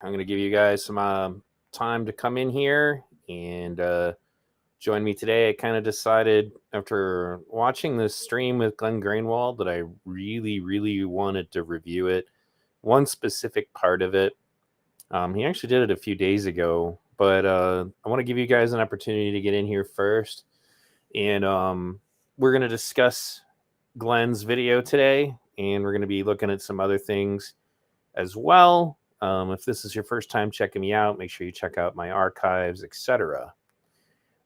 I'm going to give you guys some time to come in here and join me today. I kind of decided after watching this stream with Glen Greenwald that I really wanted to review it. One specific part of it. He actually did it a few days ago, but I want to give you guys an opportunity to get in here first. And we're going to discuss Glen's video today, and we're going to be looking at some other things as well. If this is your first time checking me out, make sure you check out my archives, etc.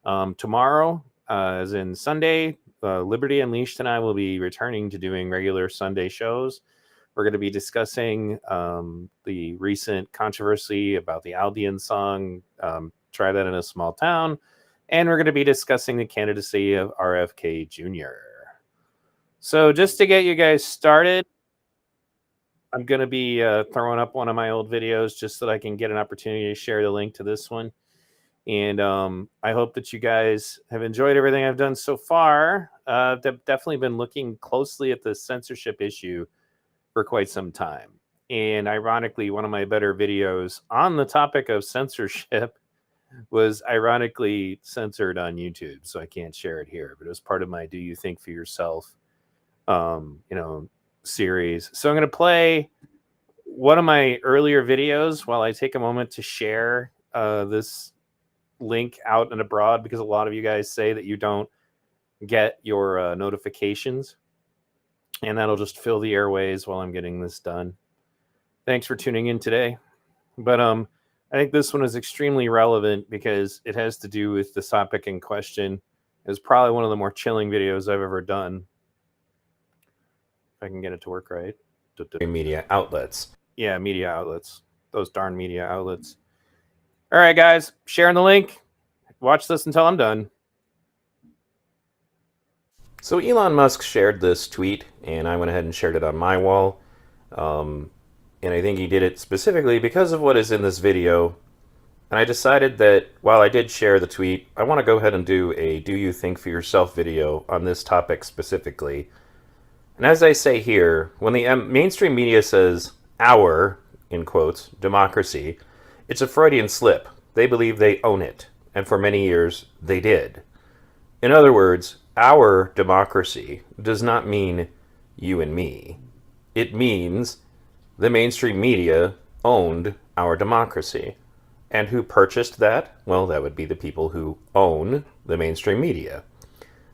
Tomorrow, as in Sunday, Liberty Unleashed and I will be returning to doing regular Sunday shows. We're going to be discussing the recent controversy about the Aldean song, Try That in a Small Town. And we're going to be discussing the candidacy of RFK Jr. So just to get you guys started, I'm going to be throwing up one of my old videos just so that I can get an opportunity to share the link to this one. And I hope that you guys have enjoyed everything I've done so far. I've definitely been looking closely at the censorship issue for quite some time. And ironically, one of my better videos on the topic of censorship was ironically censored on YouTube, so I can't share it here. But it was part of my "Do You Think for Yourself," series. So I'm going to play one of my earlier videos while I take a moment to share this link out and abroad, because a lot of you guys say that you don't get your notifications, and that'll just fill the airways while I'm getting this done. Thanks for tuning in today. But I think this one is extremely relevant because it has to do with the topic in question. It's probably one of the more chilling videos I've ever done. If I can get it to work right. Media outlets. Yeah, media outlets. Those darn media outlets. All right, guys, sharing the link. Watch this until I'm done. So Elon Musk shared this tweet, and I went ahead and shared it on my wall. And I think he did it specifically because of what is in this video. And I decided that while I did share the tweet, I want to go ahead and do a "Do You Think for Yourself" video on this topic specifically. And as I say here, when the mainstream media says "our," in quotes, democracy, it's a Freudian slip. They believe they own it. And for many years, they did. In other words, our democracy does not mean you and me. It means the mainstream media owned our democracy. And who purchased that? Well, that would be the people who own the mainstream media.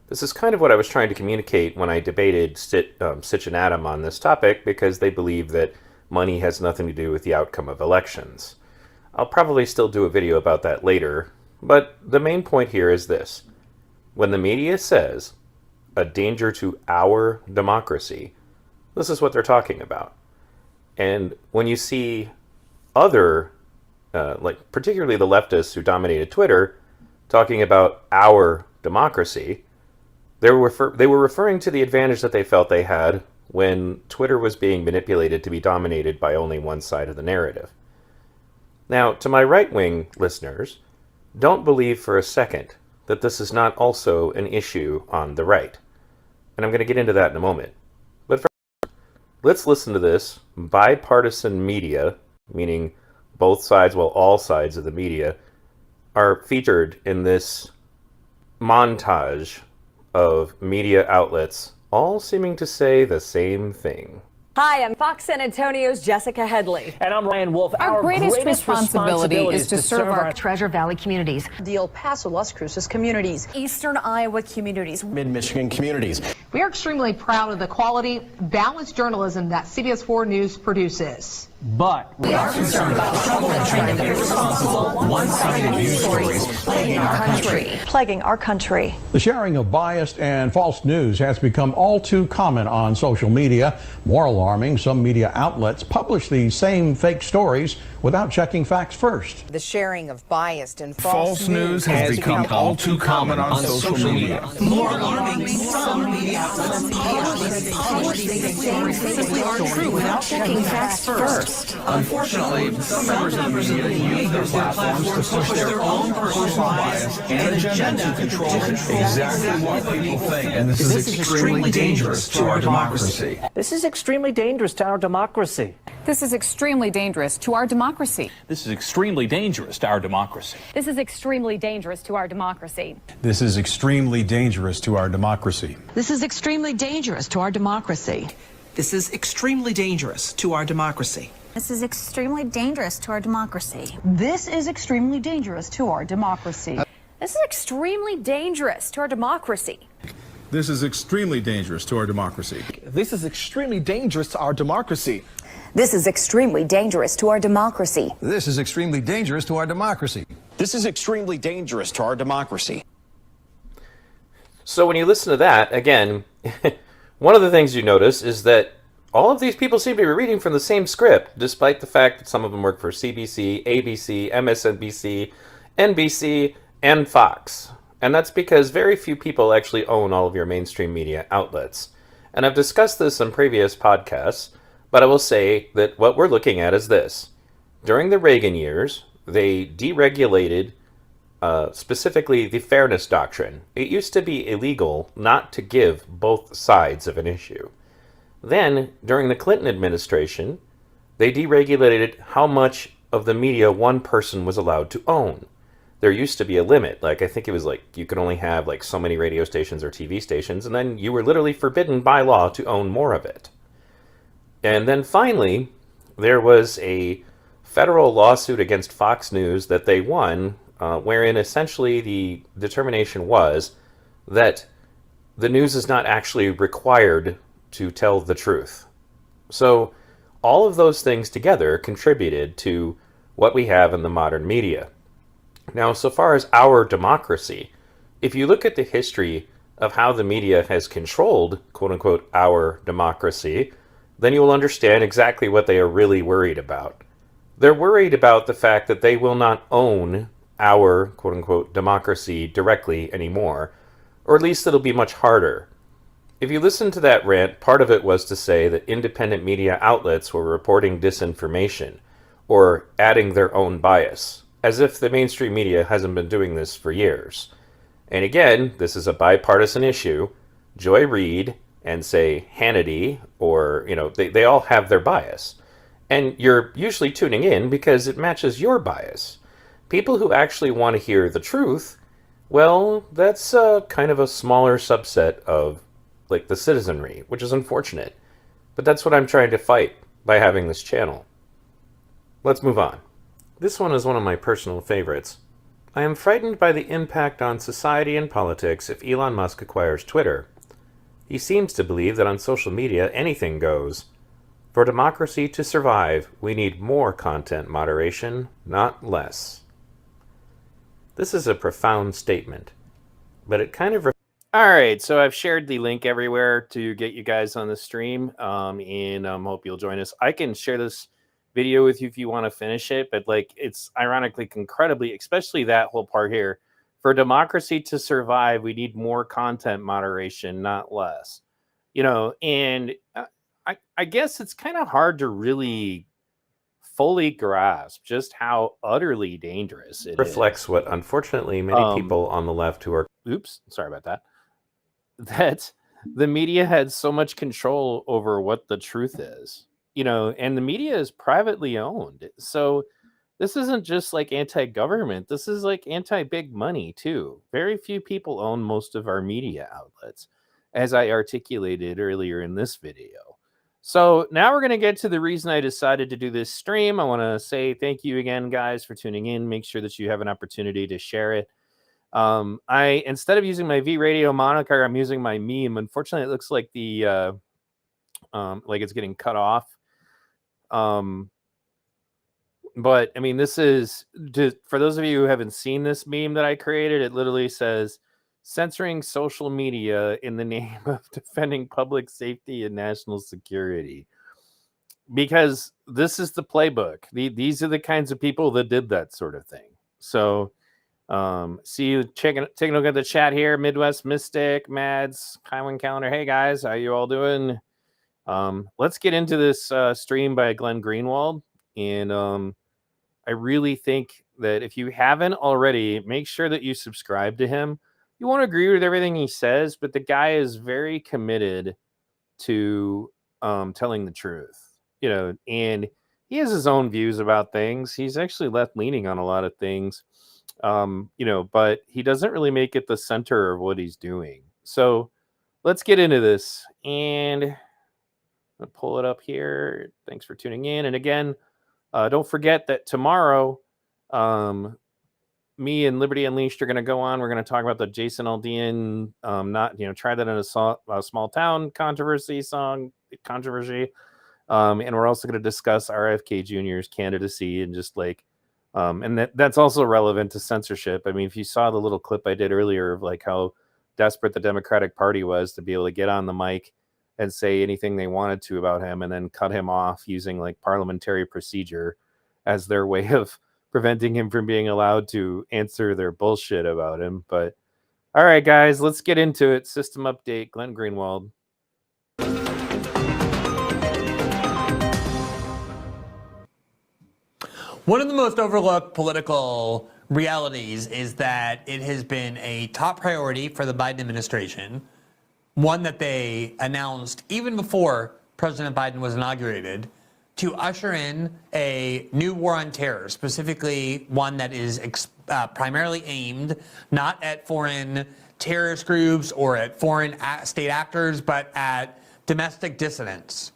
This is kind of what I was trying to communicate when I debated Sitch and Adam on this topic, because they believe that money has nothing to do with the outcome of elections. I'll probably still do a video about that later, but the main point here is this. When the media says a danger to our democracy, this is what they're talking about. And when you see other, like particularly the leftists who dominated Twitter, talking about our democracy, they were referring to the advantage that they felt they had when Twitter was being manipulated to be dominated by only one side of the narrative. Now, to my right-wing listeners, don't believe for a second that this is not also an issue on the right. And I'm going to get into that in a moment. But first, let's listen to this bipartisan media, meaning both sides, well, all sides of the media, are featured in this montage of media outlets, all seeming to say the same thing. Hi, I'm Fox San Antonio's Jessica Headley. And I'm Ryan Wolf. Our greatest responsibility is to serve our Treasure Valley communities, the El Paso, Las Cruces communities, Eastern Iowa communities, Mid-Michigan communities. We are extremely proud of the quality, balanced journalism that CBS 4 News produces. But we are concerned about the trouble and trend of irresponsible, one-sided news stories plaguing our country. The sharing of biased and false news has become all too common on social media. More alarming, some media outlets publish these same fake stories without checking facts first. The sharing of biased and false news has become all too common on social media. More alarming, some media outlets publish these same fake stories without checking facts first. Unfortunately, some members of the media use their platforms to push their own personal bias and agenda to control exactly what people think. And this is extremely dangerous to our democracy. this is extremely dangerous to our democracy. This is extremely dangerous to our democracy. This is extremely dangerous to our democracy. This is extremely dangerous to our democracy. This is extremely dangerous to our democracy. This is extremely dangerous to our democracy. This is extremely dangerous to our democracy. This is extremely dangerous to our democracy. This is extremely dangerous to our democracy. This is extremely dangerous to our democracy. This is extremely dangerous to our democracy. This is extremely dangerous to our democracy. This is extremely dangerous to our democracy. This is extremely dangerous to our democracy. This is extremely dangerous to our democracy. So when you listen to that, again, one of the things you notice is that all of these people seem to be reading from the same script, despite the fact that some of them work for CBC, ABC, MSNBC, NBC, and Fox. And that's because very few people actually own all of your mainstream media outlets. And I've discussed this in previous podcasts, but I will say that what we're looking at is this. During the Reagan years, they deregulated specifically the fairness doctrine. It used to be illegal not to give both sides of an issue. Then, during the Clinton administration, they deregulated how much of the media one person was allowed to own. There used to be a limit. Like, I think it was like you could only have like so many radio stations or TV stations, and then you were literally forbidden by law to own more of it. And then finally, there was a federal lawsuit against Fox News that they won, wherein essentially the determination was that the news is not actually required to tell the truth. So all of those things together contributed to what we have in the modern media. Now, so far as our democracy, if you look at the history of how the media has controlled, quote-unquote, our democracy, then you will understand exactly what they are really worried about. They're worried about the fact that they will not own our, quote-unquote, democracy directly anymore, or at least it'll be much harder. If you listen to that rant, part of it was to say that independent media outlets were reporting disinformation, or adding their own bias, as if the mainstream media hasn't been doing this for years. And again, this is a bipartisan issue. Joy Reid and, say, Hannity, or, they all have their bias. And you're usually tuning in because it matches your bias. People who actually want to hear the truth, well, that's kind of a smaller subset of, the citizenry, which is unfortunate. But that's what I'm trying to fight by having this channel. Let's move on. This one is one of my personal favorites. I am frightened by the impact on society and politics if Elon Musk acquires Twitter. He seems to believe that on social media anything goes. For democracy to survive, we need more content moderation, not less. This is a profound statement, but it kind of... Alright, so I've shared the link everywhere to get you guys on the stream, and hope you'll join us. I can share this video with you if you want to finish it, but it's ironically incredibly, especially that whole part here. For democracy to survive, we need more content moderation, not less. And I guess it's kind of hard to really fully grasp just how utterly dangerous it reflects what unfortunately many people on the left who are sorry about that the media had so much control over what the truth is, and the media is privately owned. So this isn't just anti-government. This is anti-big money too. Very few people own most of our media outlets, as I articulated earlier in this video. So now we're going to get to the reason I decided to do this stream. I want to say thank you again, guys, for tuning in. Make sure that you have an opportunity to share it. Instead of using my V-Radio moniker, I'm using my meme. Unfortunately, it looks like the it's getting cut off. But I mean, this is just for those of you who haven't seen this meme that I created. It literally says, "Censoring social media in the name of defending public safety and national security," because this is the playbook. These are the kinds of people that did that sort of thing. So see you taking a look at the chat here. Midwest Mystic, Mads, Kylin Calendar. Hey guys, how you all doing? Let's get into this stream by Glen Greenwald. And I really think that if you haven't already, make sure that you subscribe to him. You won't agree with everything he says, but the guy is very committed to telling the truth, and he has his own views about things. He's actually left-leaning on a lot of things, but he doesn't really make it the center of what he's doing. So let's get into this. And I'll pull it up here. Thanks for tuning in. And again, don't forget that tomorrow, me and Liberty Unleashed are going to go on. We're going to talk about the Jason Aldean, try that in a small town controversy. And we're also going to discuss RFK Jr.'s candidacy and just and that's also relevant to censorship. I mean, if you saw the little clip I did earlier of like how desperate the Democratic Party was to be able to get on the mic and say anything they wanted to about him and then cut him off using like parliamentary procedure as their way of preventing him from being allowed to answer their bullshit about him. But all right, guys, let's get into it. System update, Glen Greenwald. One of the most overlooked political realities is that it has been a top priority for the Biden administration, one that they announced even before President Biden was inaugurated, to usher in a new war on terror, specifically one that is primarily aimed not at foreign terrorist groups or at foreign state actors, but at domestic dissidents.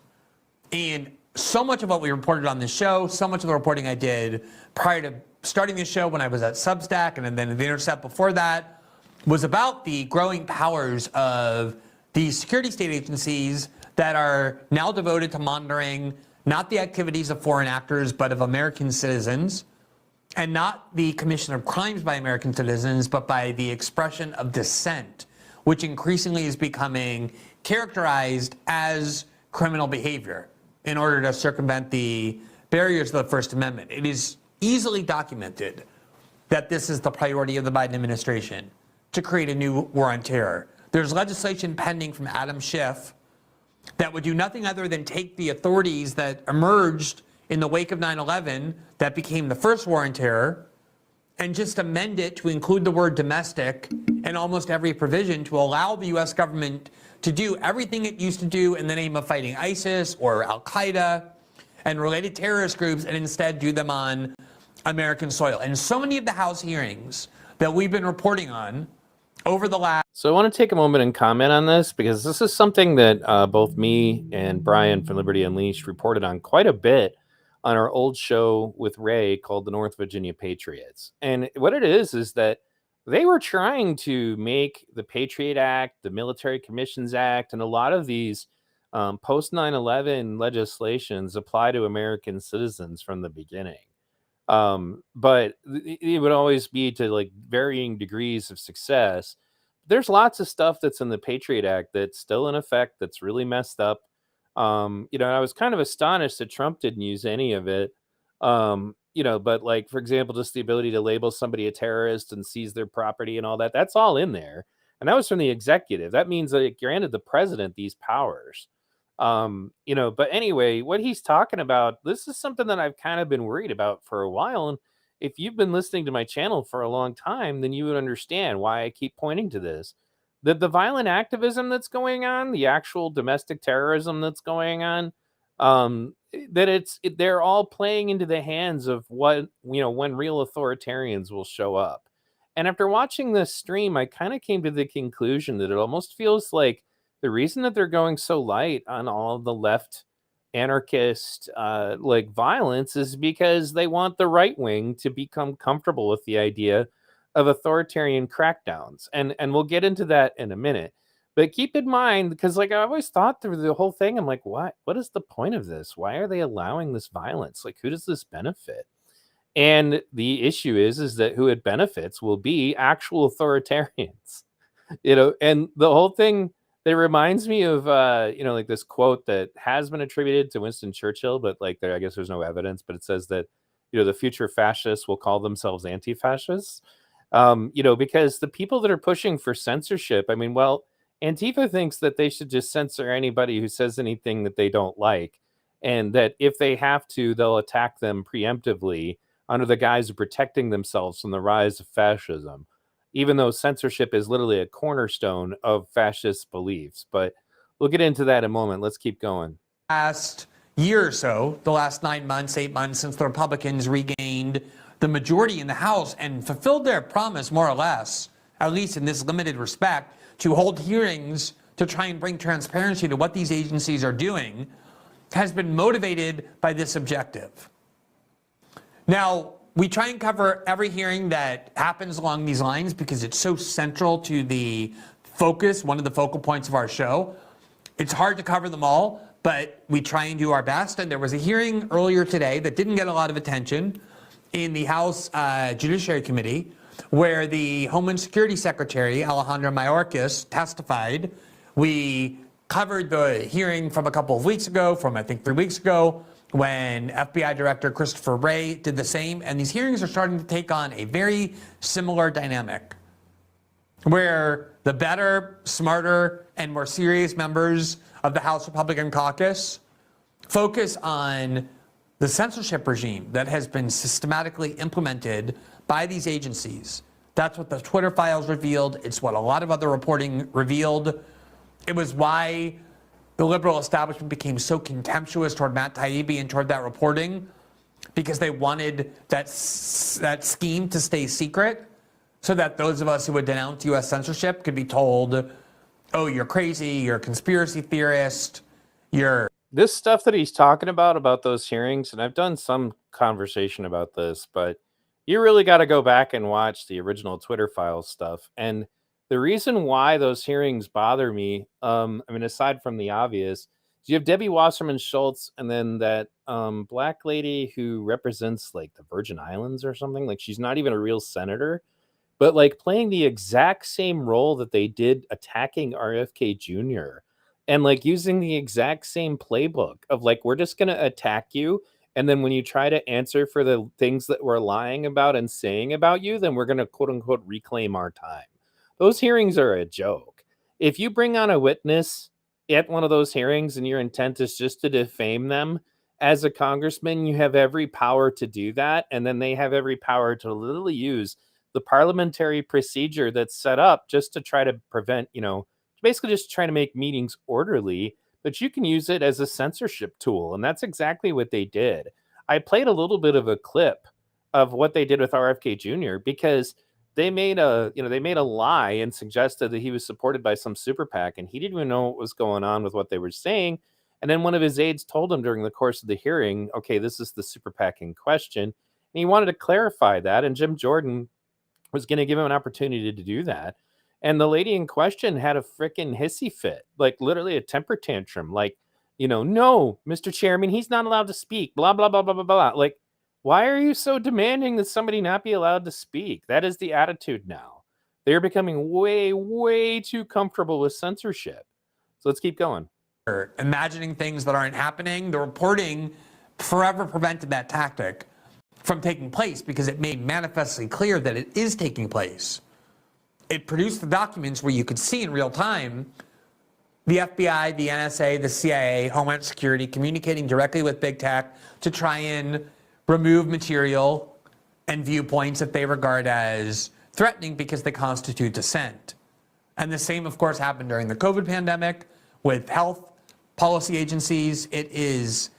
And so much of what we reported on this show, so much of the reporting I did prior to starting this show when I was at Substack and then The Intercept before that, was about the growing powers of these security state agencies that are now devoted to monitoring not the activities of foreign actors, but of American citizens, and not the commission of crimes by American citizens, but by the expression of dissent, which increasingly is becoming characterized as criminal behavior in order to circumvent the barriers of the First Amendment. It is easily documented that this is the priority of the Biden administration, to create a new war on terror. There's legislation pending from Adam Schiff that would do nothing other than take the authorities that emerged in the wake of 9/11, that became the first war on terror, and just amend it to include the word domestic in almost every provision to allow the U.S. government to do everything it used to do in the name of fighting ISIS or Al-Qaeda and related terrorist groups, and instead do them on American soil. And so many of the House hearings that we've been reporting on over the last... So I want to take a moment and comment on this, because this is something that both me and Brian from Liberty Unleashed reported on quite a bit on our old show with Ray called the North Virginia Patriots. And what it is that they were trying to make the Patriot Act, the Military Commissions Act, and a lot of these post 9/11 legislations apply to American citizens from the beginning. But it would always be to like varying degrees of success. There's lots of stuff that's in the Patriot Act that's still in effect, that's really messed up. I was kind of astonished that Trump didn't use any of it. But like, for example, just the ability to label somebody a terrorist and seize their property and all that, that's all in there. And that was from the executive. That means that it granted the president these powers. But anyway, what he's talking about, this is something that I've kind of been worried about for a while. And if you've been listening to my channel for a long time, then you would understand why I keep pointing to this. That the violent activism that's going on, the actual domestic terrorism that's going on, they're all playing into the hands of when real authoritarians will show up. And after watching this stream, I kind of came to the conclusion that it almost feels like the reason that they're going so light on all of the left anarchist violence is because they want the right wing to become comfortable with the idea of authoritarian crackdowns. And we'll get into that in a minute. But keep in mind, because I always thought through the whole thing, I'm like, what is the point of this? Why are they allowing this violence? Like, who does this benefit? And the issue is that who it benefits will be actual authoritarians. And the whole thing that reminds me of this quote that has been attributed to Winston Churchill, but I guess there's no evidence, but it says that the future fascists will call themselves anti-fascists. Because the people that are pushing for censorship, Antifa thinks that they should just censor anybody who says anything that they don't like, and that if they have to, they'll attack them preemptively under the guise of protecting themselves from the rise of fascism, even though censorship is literally a cornerstone of fascist beliefs. But we'll get into that in a moment. Let's keep going. Last year or so, the last 9 months, 8 months, since the Republicans regained the majority in the House and fulfilled their promise, more or less, at least in this limited respect, to hold hearings to try and bring transparency to what these agencies are doing, has been motivated by this objective. Now, we try and cover every hearing that happens along these lines because it's so central to the focus, one of the focal points of our show. It's hard to cover them all, but we try and do our best. And there was a hearing earlier today that didn't get a lot of attention in the House Judiciary Committee, where the Homeland Security Secretary, Alejandro Mayorkas, testified. We covered the hearing from a couple of weeks ago, from I think 3 weeks ago, when FBI Director Christopher Wray did the same. And these hearings are starting to take on a very similar dynamic, where the better, smarter, and more serious members of the House Republican caucus focus on the censorship regime that has been systematically implemented by these agencies. That's what the Twitter files revealed. It's what a lot of other reporting revealed. It was why the liberal establishment became so contemptuous toward Matt Taibbi and toward that reporting, because they wanted that scheme to stay secret so that those of us who would denounce U.S. censorship could be told, oh, you're crazy, you're a conspiracy theorist, you're... This stuff that he's talking about those hearings, and I've done some conversation about this, but you really got to go back and watch the original Twitter files stuff. And the reason why those hearings bother me, I mean, aside from the obvious, you have Debbie Wasserman Schultz and then that black lady who represents like the Virgin Islands or something. Like, she's not even a real senator, but like playing the exact same role that they did attacking RFK Jr. and like using the exact same playbook of like, we're just going to attack you. And then when you try to answer for the things that we're lying about and saying about you, then we're going to quote unquote reclaim our time. Those hearings are a joke. If you bring on a witness at one of those hearings and your intent is just to defame them, as a congressman, you have every power to do that. And then they have every power to literally use the parliamentary procedure that's set up just to try to prevent, basically just trying to make meetings orderly, but you can use it as a censorship tool. And that's exactly what they did. I played a little bit of a clip of what they did with RFK Jr. because they made a lie and suggested that he was supported by some super PAC, and he didn't even know what was going on with what they were saying. And then one of his aides told him during the course of the hearing, okay, this is the super PAC in question. And he wanted to clarify that, and Jim Jordan was going to give him an opportunity to do that. And the lady in question had a freaking hissy fit, like literally a temper tantrum, like, no, Mr. Chairman, he's not allowed to speak, blah, blah, blah, blah, blah, blah. Like, why are you so demanding that somebody not be allowed to speak? That is the attitude now. They're becoming way, way too comfortable with censorship. So let's keep going. Imagining things that aren't happening. The reporting forever prevented that tactic from taking place because it made manifestly clear that it is taking place. It produced the documents where you could see in real time the FBI, the NSA, the CIA, Homeland Security communicating directly with big tech to try and remove material and viewpoints that they regard as threatening because they constitute dissent. And the same, of course, happened during the COVID pandemic with health policy agencies. It is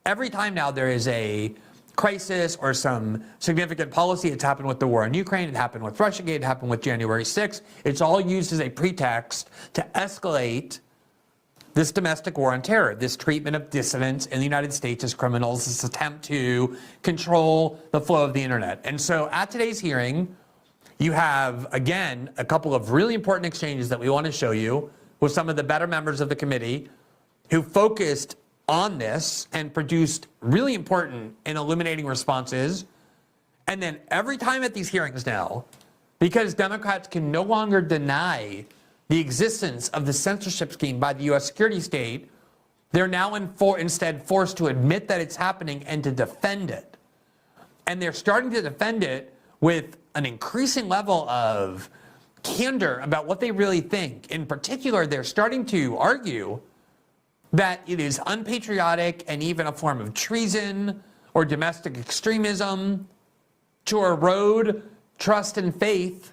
every time now there is a crisis or some significant policy. It's happened with the war in Ukraine. It happened with Russiagate. It happened with January 6th. It's all used as a pretext to escalate this domestic war on terror, this treatment of dissidents in the United States as criminals, this attempt to control the flow of the internet. And so at today's hearing, you have, again, a couple of really important exchanges that we want to show you with some of the better members of the committee who focused on this and produced really important and illuminating responses. And then every time at these hearings now, because Democrats can no longer deny the existence of the censorship scheme by the U.S. security state, they're now instead forced to admit that it's happening and to defend it. And they're starting to defend it with an increasing level of candor about what they really think. In particular, they're starting to argue that it is unpatriotic and even a form of treason or domestic extremism to erode trust and faith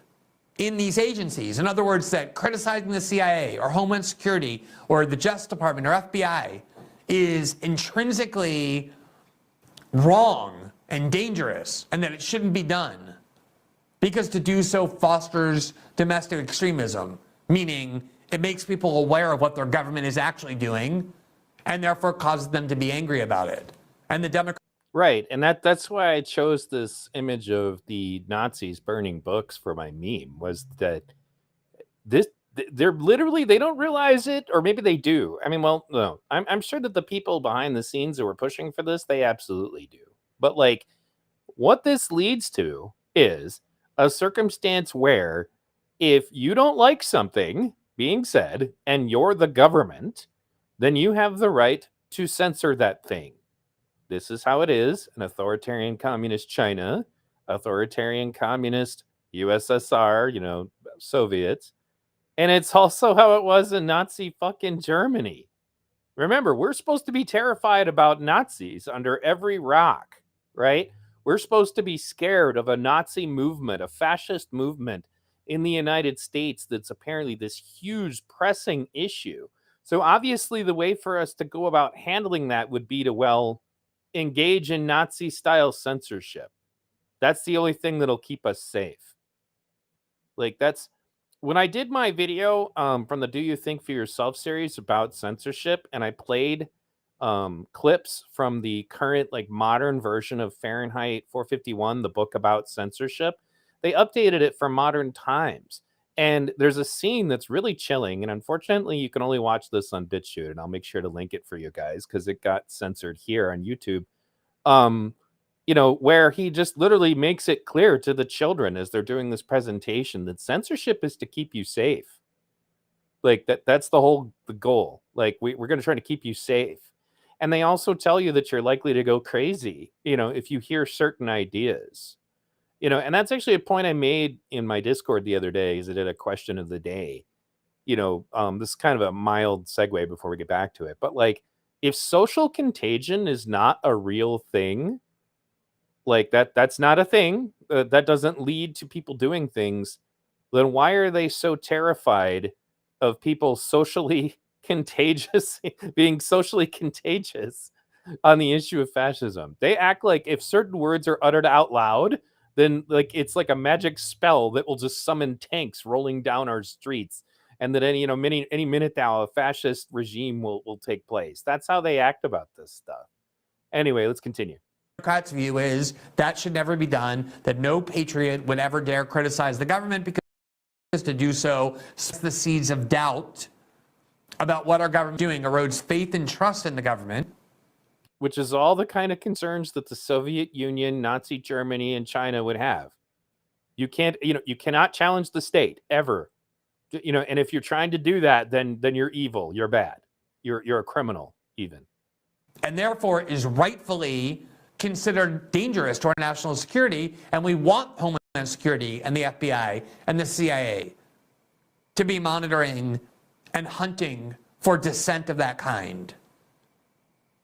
in these agencies. In other words, that criticizing the CIA or Homeland Security or the Justice Department or FBI is intrinsically wrong and dangerous and that it shouldn't be done, because to do so fosters domestic extremism, meaning it makes people aware of what their government is actually doing and therefore causes them to be angry about it. And the Democrats. Right, and that's why I chose this image of the Nazis burning books for my meme, was that they're literally, they don't realize it, or maybe they do. I mean, well, no, I'm sure that the people behind the scenes who were pushing for this, they absolutely do. But like, what this leads to is a circumstance where if you don't like something being said and you're the government, then you have the right to censor that thing. This is how it is in authoritarian communist China, authoritarian communist USSR, Soviets. And it's also how it was in Nazi fucking Germany. Remember, we're supposed to be terrified about Nazis under every rock, right? We're supposed to be scared of a Nazi movement, a fascist movement in the United States that's apparently this huge pressing issue. So obviously the way for us to go about handling that would be to, engage in Nazi-style censorship. That's the only thing that'll keep us safe. Like, that's... When I did my video from the Do You Think for Yourself series about censorship, and I played clips from the current, modern version of Fahrenheit 451, the book about censorship, they updated it for modern times. And there's a scene that's really chilling, and unfortunately you can only watch this on BitChute, and I'll make sure to link it for you guys because it got censored here on YouTube. Where he just literally makes it clear to the children as they're doing this presentation that censorship is to keep you safe. That's the goal. We're going to try to keep you safe. And they also tell you that you're likely to go crazy, if you hear certain ideas. And that's actually a point I made in my Discord the other day, as I did a question of the day. This is kind of a mild segue before we get back to it. But if social contagion is not a real thing, that's not a thing, that doesn't lead to people doing things, then why are they so terrified of people socially contagious, being socially contagious on the issue of fascism? They act like if certain words are uttered out loud, then it's like a magic spell that will just summon tanks rolling down our streets, and that any minute now a fascist regime will take place. That's how they act about this stuff. Anyway, let's continue. Democrats' view is that should never be done, that no patriot would ever dare criticize the government, because to do so the seeds of doubt about what our government is doing, erodes faith and trust in the government. Which is all the kind of concerns that the Soviet Union, Nazi Germany, and China would have. You can't, you cannot challenge the state ever. And if you're trying to do that, then you're evil, you're bad, you're a criminal even. And therefore is rightfully considered dangerous to our national security, and we want Homeland Security and the FBI and the CIA to be monitoring and hunting for dissent of that kind.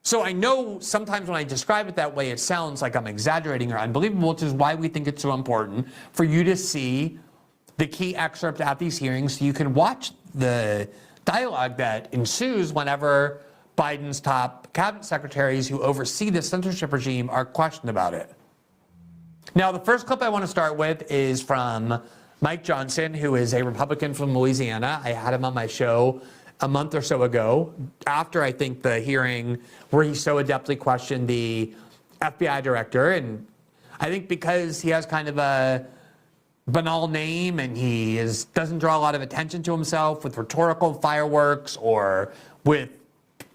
So I know sometimes when I describe it that way, it sounds like I'm exaggerating or unbelievable, which is why we think it's so important for you to see the key excerpt at these hearings so you can watch the dialogue that ensues whenever Biden's top cabinet secretaries who oversee the censorship regime are questioned about it. Now, the first clip I want to start with is from Mike Johnson, who is a Republican from Louisiana. I had him on my show a month or so ago, after I think the hearing where he so adeptly questioned the FBI director. And I think because he has kind of a banal name and he doesn't draw a lot of attention to himself with rhetorical fireworks or with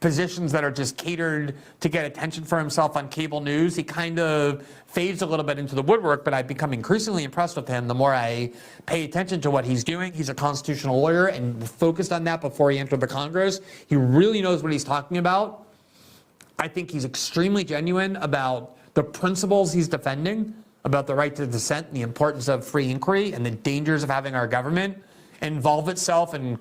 positions that are just catered to get attention for himself on cable news, he kind of fades a little bit into the woodwork, but I've become increasingly impressed with him the more I pay attention to what he's doing. He's a constitutional lawyer and focused on that before he entered the Congress. He really knows what he's talking about. I think he's extremely genuine about the principles he's defending, about the right to dissent and the importance of free inquiry and the dangers of having our government involve itself and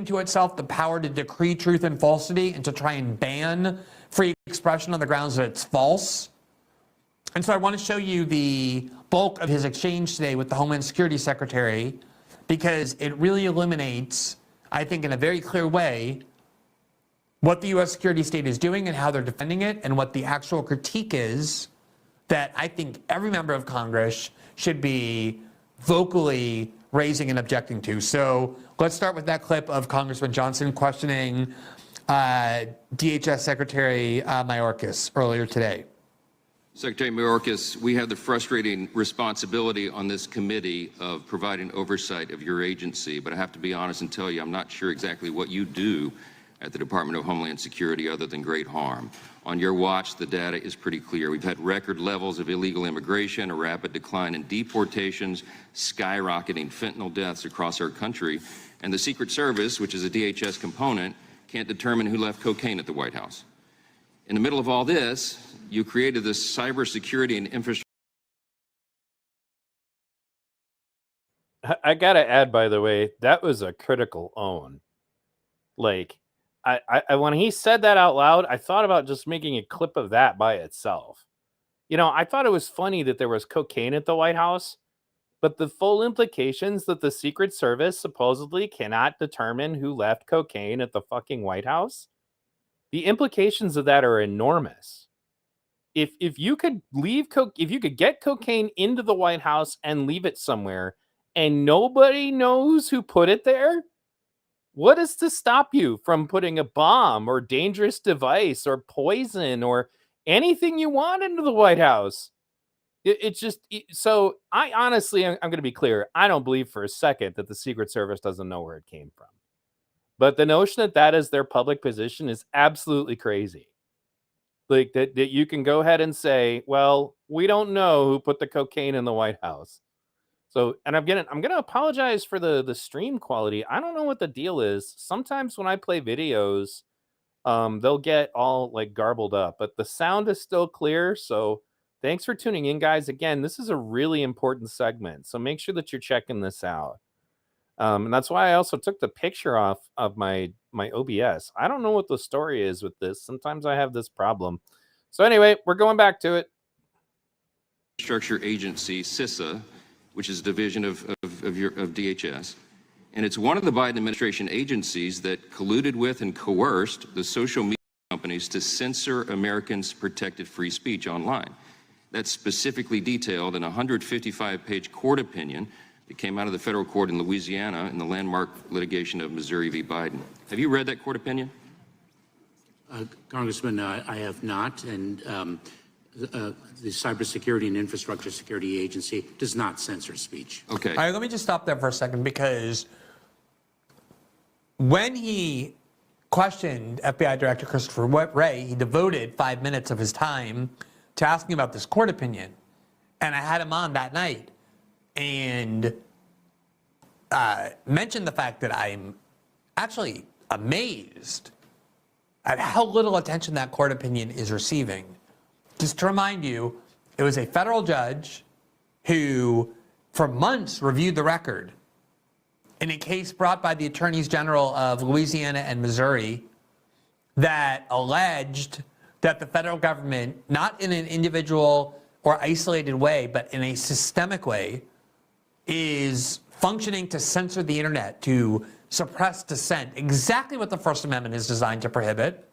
to itself the power to decree truth and falsity and to try and ban free expression on the grounds that it's false. And so I want to show you the bulk of his exchange today with the Homeland Security Secretary, because it really illuminates, I think in a very clear way, what the U.S. security state is doing and how they're defending it, and what the actual critique is that I think every member of Congress should be vocally raising and objecting to. So let's start with that clip of Congressman Johnson questioning DHS Secretary Mayorkas earlier today. Secretary Mayorkas, we have the frustrating responsibility on this committee of providing oversight of your agency, but I have to be honest and tell you I'm not sure exactly what you do at the Department of Homeland Security other than great harm. On your watch, the data is pretty clear. We've had record levels of illegal immigration, a rapid decline in deportations, skyrocketing fentanyl deaths across our country, and the Secret Service, which is a DHS component, can't determine who left cocaine at the White House. In the middle of all this, you created this cybersecurity and infrastructure. I gotta add, by the way, that was a critical own. Like, I when he said that out loud, I thought about just making a clip of that by itself. You know, I thought it was funny that there was cocaine at the White House, but the full implications that the Secret Service supposedly cannot determine who left cocaine at the fucking White House, the implications of that are enormous. If you could if you could get cocaine into the White House and leave it somewhere and nobody knows who put it there, what is to stop you from putting a bomb or dangerous device or poison or anything you want into the White House? So I honestly, I'm going to be clear. I don't believe for a second that the Secret Service doesn't know where it came from. But the notion that that is their public position is absolutely crazy. Like that you can go ahead and say, well, we don't know who put the cocaine in the White House. So, and I'm gonna apologize for the stream quality. I don't know what the deal is. Sometimes when I play videos, they'll get all like garbled up, but the sound is still clear. So thanks for tuning in, guys. Again, this is a really important segment, so make sure that you're checking this out. And that's why I also took the picture off of my OBS. I don't know what the story is with this. Sometimes I have this problem. So anyway, we're going back to it. Infrastructure Agency, CISA, which is a division of DHS. And it's one of the Biden administration agencies that colluded with and coerced the social media companies to censor Americans' protected free speech online. That's specifically detailed in a 155-page court opinion that came out of the federal court in Louisiana in the landmark litigation of Missouri v. Biden. Have you read that court opinion? Congressman, I have not, and the Cybersecurity and Infrastructure Security Agency does not censor speech. Okay. All right, let me just stop there for a second, because when he questioned FBI Director Christopher Wray, he devoted 5 minutes of his time to asking about this court opinion. And I had him on that night and mentioned the fact that I'm actually amazed at how little attention that court opinion is receiving. Just to remind you, it was a federal judge who, for months, reviewed the record in a case brought by the attorneys general of Louisiana and Missouri that alleged that the federal government, not in an individual or isolated way, but in a systemic way, is functioning to censor the internet, to suppress dissent, exactly what the First Amendment is designed to prohibit.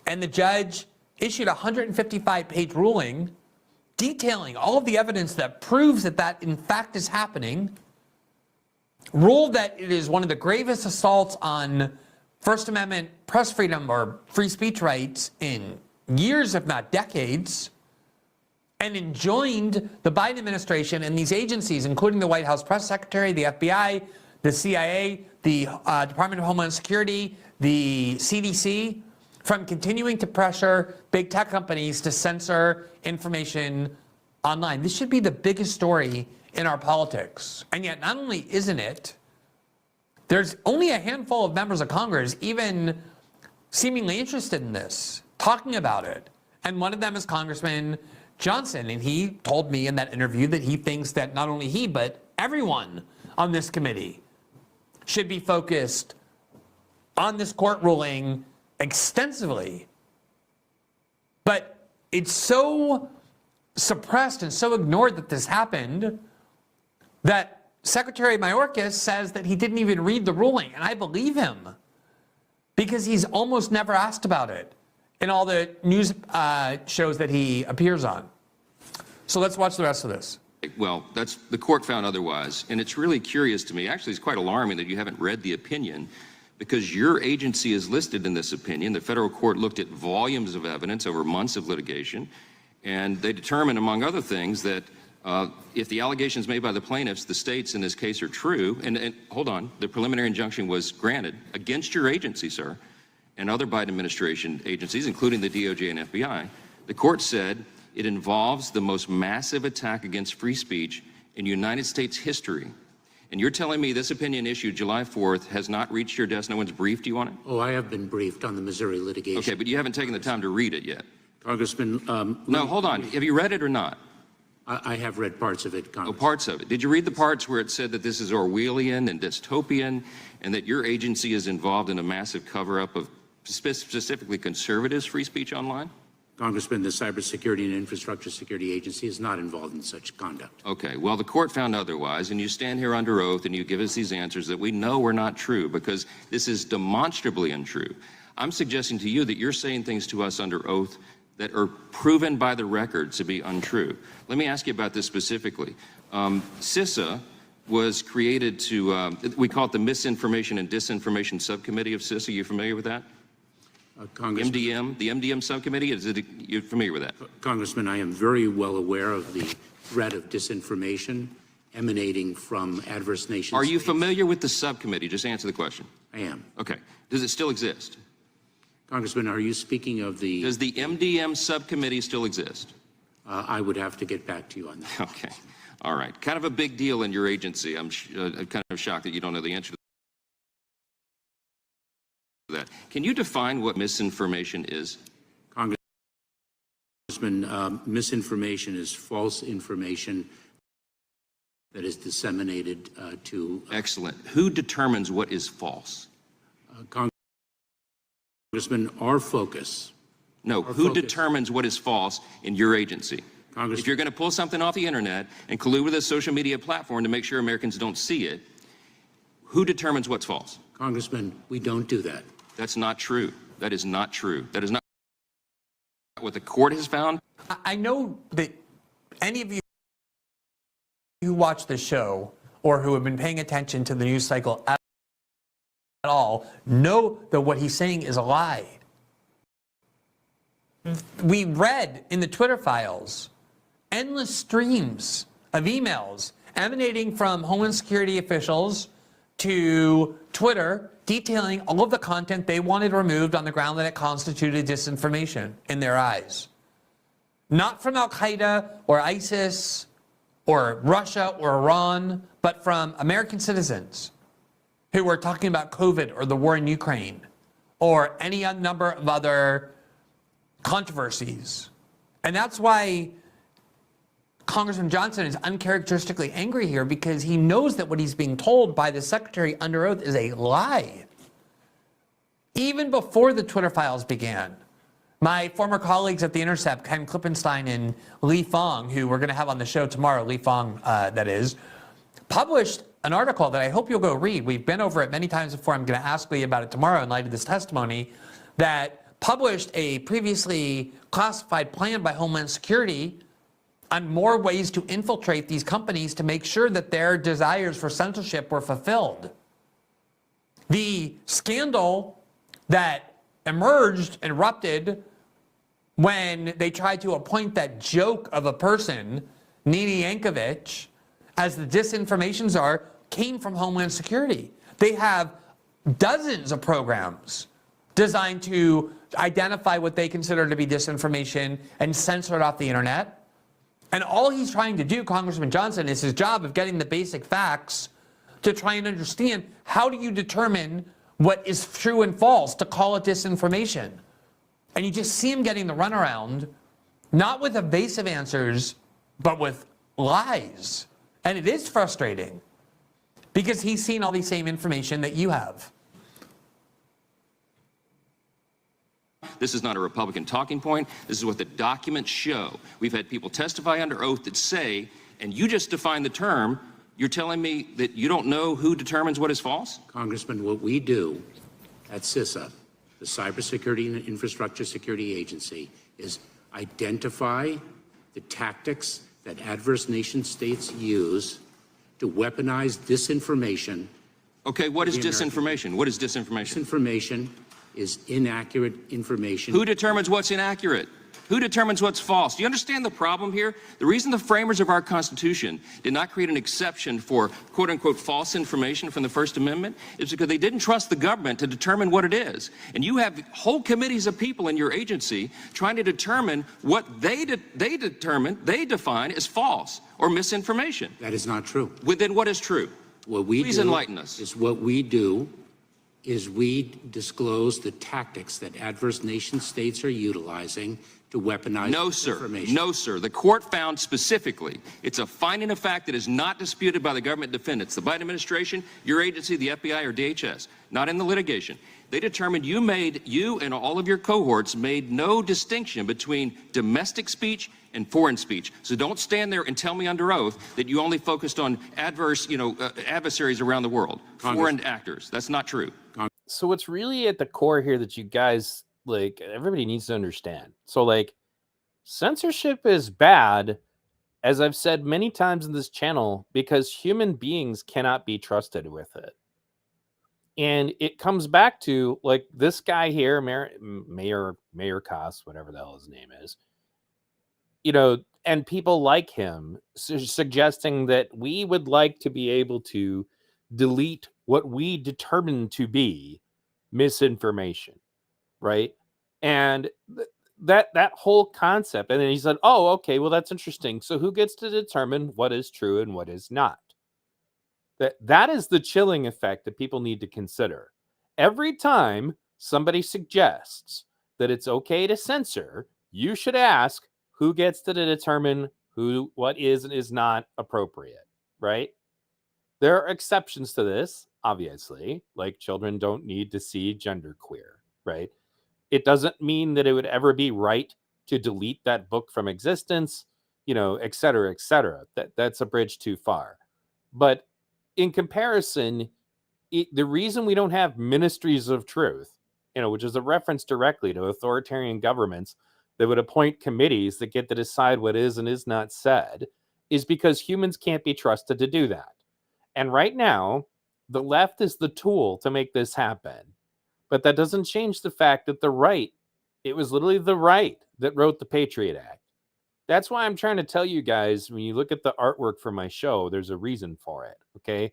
And the judge issued a 155-page ruling detailing all of the evidence that proves that that in fact is happening, ruled that it is one of the gravest assaults on First Amendment press freedom or free speech rights in years, if not decades, and enjoined the Biden administration and these agencies, including the White House press secretary, the FBI, the CIA, the Department of Homeland Security, the CDC, from continuing to pressure big tech companies to censor information online. This should be the biggest story in our politics. And yet, not only isn't it, there's only a handful of members of Congress even seemingly interested in this, talking about it. And one of them is Congressman Johnson. And he told me in that interview that he thinks that not only he, but everyone on this committee should be focused on this court ruling extensively. But it's so suppressed and so ignored that this happened that Secretary Mayorkas says that he didn't even read the ruling. And I believe him, because he's almost never asked about it in all the news shows that he appears on. So let's watch the rest of this. Well, that's the court found otherwise, and it's really curious to me. Actually, it's quite alarming that you haven't read the opinion, because your agency is listed in this opinion. The federal court looked at volumes of evidence over months of litigation, and they determined, among other things, that if the allegations made by the plaintiffs, the states in this case, are true, and hold on, the preliminary injunction was granted against your agency, sir, and other Biden administration agencies, including the DOJ and FBI, the court said it involves the most massive attack against free speech in United States history. And you're telling me this opinion issued July 4th has not reached your desk? No one's briefed you on it? Oh, I have been briefed on the Missouri litigation. Okay, but you haven't taken the time to read it yet. Congressman, no, hold on. Have you read it or not? I have read parts of it, Congressman. Oh, parts of it. Did you read the parts where it said that this is Orwellian and dystopian, and that your agency is involved in a massive cover-up of specifically conservatives' free speech online? Congressman, the Cybersecurity and Infrastructure Security Agency is not involved in such conduct. Okay, well, the court found otherwise, and you stand here under oath and you give us these answers that we know are not true, because this is demonstrably untrue. I'm suggesting to you that you're saying things to us under oath that are proven by the record to be untrue. Let me ask you about this specifically. CISA was created to, we call it the Misinformation and Disinformation Subcommittee of CISA. Are you familiar with that? MDM, the MDM subcommittee, you're familiar with that? Congressman, I am very well aware of the threat of disinformation emanating from adverse nations. Are you familiar with the subcommittee? Just answer the question. I am. Okay. Does it still exist? Congressman, are you speaking of the... Does the MDM subcommittee still exist? I would have to get back to you on that. Okay. All right. Kind of a big deal in your agency. I'm kind of shocked that you don't know the answer to that. Can you define what misinformation is? Congressman, misinformation is false information that is disseminated to... Excellent. Who determines what is false? Congressman, our focus... No, who determines what is false in your agency? If you're going to pull something off the internet and collude with a social media platform to make sure Americans don't see it, who determines what's false? Congressman, we don't do that. That's not true. That is not true. That is not what the court has found. I know that any of you who watch the show or who have been paying attention to the news cycle at all know that what he's saying is a lie. We read in the Twitter files endless streams of emails emanating from Homeland Security officials to Twitter detailing all of the content they wanted removed on the ground that it constituted disinformation in their eyes. Not from Al-Qaeda or ISIS or Russia or Iran, but from American citizens who were talking about COVID or the war in Ukraine or any number of other controversies. And that's why Congressman Johnson is uncharacteristically angry here, because he knows that what he's being told by the secretary under oath is a lie. Even before the Twitter files began, my former colleagues at The Intercept, Ken Klippenstein and Lee Fong, who we're going to have on the show tomorrow, Lee Fong, that is, published an article that I hope you'll go read. We've been over it many times before. I'm going to ask Lee about it tomorrow in light of this testimony, that published a previously classified plan by Homeland Security on more ways to infiltrate these companies to make sure that their desires for censorship were fulfilled. The scandal that erupted when they tried to appoint that joke of a person, Nini Yankovic, as the disinformation czar, came from Homeland Security. They have dozens of programs designed to identify what they consider to be disinformation and censor it off the internet. And all he's trying to do, Congressman Johnson, is his job of getting the basic facts to try and understand, how do you determine what is true and false to call it disinformation? And you just see him getting the runaround, not with evasive answers, but with lies. And it is frustrating, because he's seen all the same information that you have. This is not a Republican talking point. This is what the documents show. We've had people testify under oath that say, and you just defined the term, you're telling me that you don't know who determines what is false? Congressman, what we do at CISA the Cybersecurity and Infrastructure Security Agency is identify the tactics that adverse nation states use to weaponize disinformation. Okay, what is disinformation? What is disinformation? Disinformation is inaccurate information. Who determines what's inaccurate? Who determines what's false? Do you understand the problem here? The reason the framers of our Constitution did not create an exception for quote-unquote false information from the First Amendment is because they didn't trust the government to determine what it is. And you have whole committees of people in your agency trying to determine what they define as false or misinformation. That is not true. Well, then what is true? What we Please do enlighten us. Is what we do is we disclose the tactics that adverse nation states are utilizing to weaponize information. No, sir. The court found specifically it's a finding of fact that is not disputed by the government defendants, the Biden administration, your agency, the FBI, or DHS, not in the litigation. They determined you and all of your cohorts made no distinction between domestic speech and foreign speech. So don't stand there and tell me under oath that you only focused on adversaries around the world, foreign actors. That's not true. So what's really at the core here that you guys, like, everybody needs to understand. So, like, censorship is bad, as I've said many times in this channel, because human beings cannot be trusted with it. And it comes back to, like, this guy here, Mayor Koss, whatever the hell his name is, and people like him suggesting that we would like to be able to delete what we determine to be misinformation, right? And that whole concept. And then he said, oh, okay, well, that's interesting. So who gets to determine what is true and what is not? That is the chilling effect that people need to consider. Every time somebody suggests that it's okay to censor, you should ask who gets to determine what is and is not appropriate, right? There are exceptions to this, obviously, like children don't need to see genderqueer, right? It doesn't mean that it would ever be right to delete that book from existence, et cetera, et cetera. That's a bridge too far. But in comparison, the reason we don't have ministries of truth, which is a reference directly to authoritarian governments that would appoint committees that get to decide what is and is not said, is because humans can't be trusted to do that. And right now, the left is the tool to make this happen. But that doesn't change the fact that the right, it was literally the right that wrote the Patriot Act. That's why I'm trying to tell you guys, when you look at the artwork for my show, there's a reason for it, okay?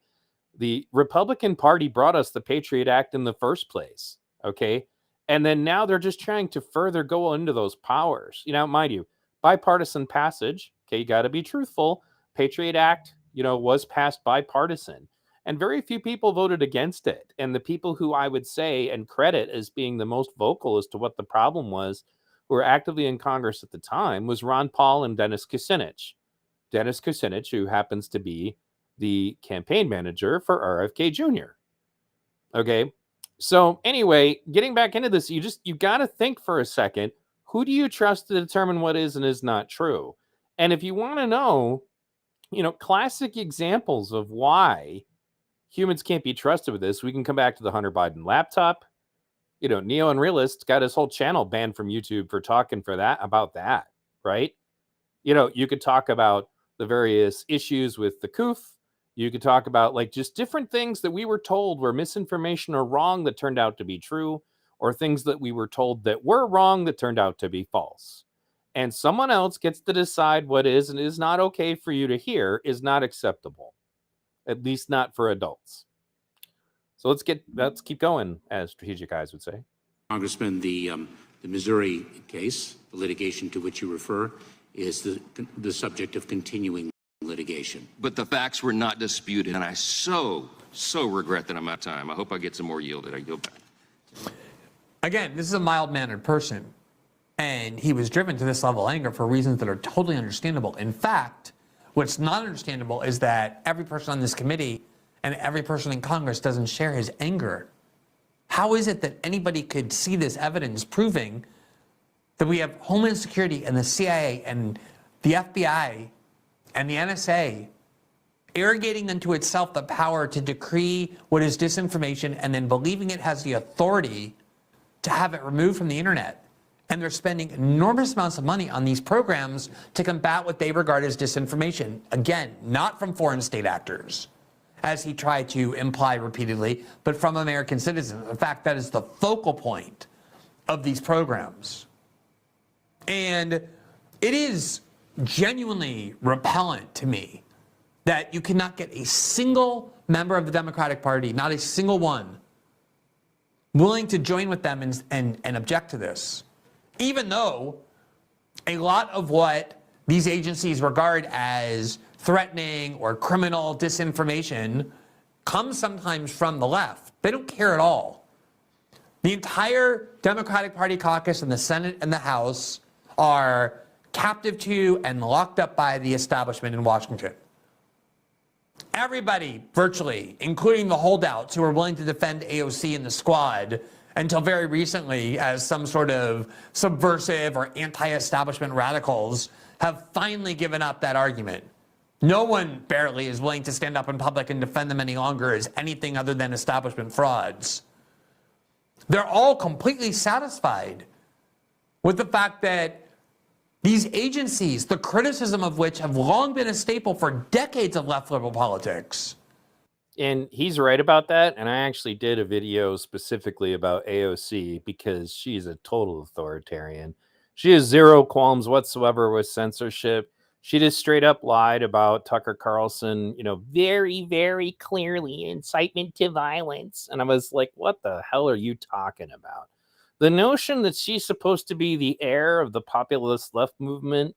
The Republican Party brought us the Patriot Act in the first place, okay? And then now they're just trying to further go into those powers. Mind you, bipartisan passage, okay, you got to be truthful. Patriot Act, was passed bipartisan. And very few people voted against it. And the people who I would say and credit as being the most vocal as to what the problem was, who were actively in Congress at the time, was Ron Paul and Dennis Kucinich. Dennis Kucinich, who happens to be the campaign manager for RFK Jr. Okay, so anyway, getting back into this, you got to think for a second, who do you trust to determine what is and is not true? And if you want to know, classic examples of why humans can't be trusted with this, we can come back to the Hunter Biden laptop. Neo and Realist got his whole channel banned from YouTube for talking about that, right? You could talk about the various issues with the COOF. You could talk about just different things that we were told were misinformation or wrong that turned out to be true, or things that we were told that were wrong that turned out to be false. And someone else gets to decide what is and is not okay for you to hear is not acceptable, at least not for adults. So let's keep going, as Strategic Eyes would say. Congressman, the Missouri case, the litigation to which you refer, is the subject of continuing litigation. But the facts were not disputed, and I so regret that I'm out of time. I hope I get some more yielded. I yield back. Again, this is a mild-mannered person, and he was driven to this level of anger for reasons that are totally understandable. In fact, what's not understandable is that every person on this committee and every person in Congress doesn't share his anger. How is it that anybody could see this evidence proving that we have Homeland Security and the CIA and the FBI and the NSA arrogating unto itself the power to decree what is disinformation and then believing it has the authority to have it removed from the internet. And they're spending enormous amounts of money on these programs to combat what they regard as disinformation. Again, not from foreign state actors, as he tried to imply repeatedly, but from American citizens. In fact, that is the focal point of these programs. And it is genuinely repellent to me that you cannot get a single member of the Democratic Party, not a single one, willing to join with them and object to this. Even though a lot of what these agencies regard as threatening or criminal disinformation comes sometimes from the left. They don't care at all. The entire Democratic Party caucus in the Senate and the House are captive to and locked up by the establishment in Washington. Everybody, virtually, including the holdouts who are willing to defend AOC and the squad until very recently as some sort of subversive or anti-establishment radicals, have finally given up that argument. No one barely is willing to stand up in public and defend them any longer as anything other than establishment frauds. They're all completely satisfied with the fact that these agencies, the criticism of which have long been a staple for decades of left liberal politics. And he's right about that. And I actually did a video specifically about AOC because she's a total authoritarian. She has zero qualms whatsoever with censorship. She just straight up lied about Tucker Carlson, very, very clearly incitement to violence. And I was like, what the hell are you talking about? The notion that she's supposed to be the heir of the populist left movement,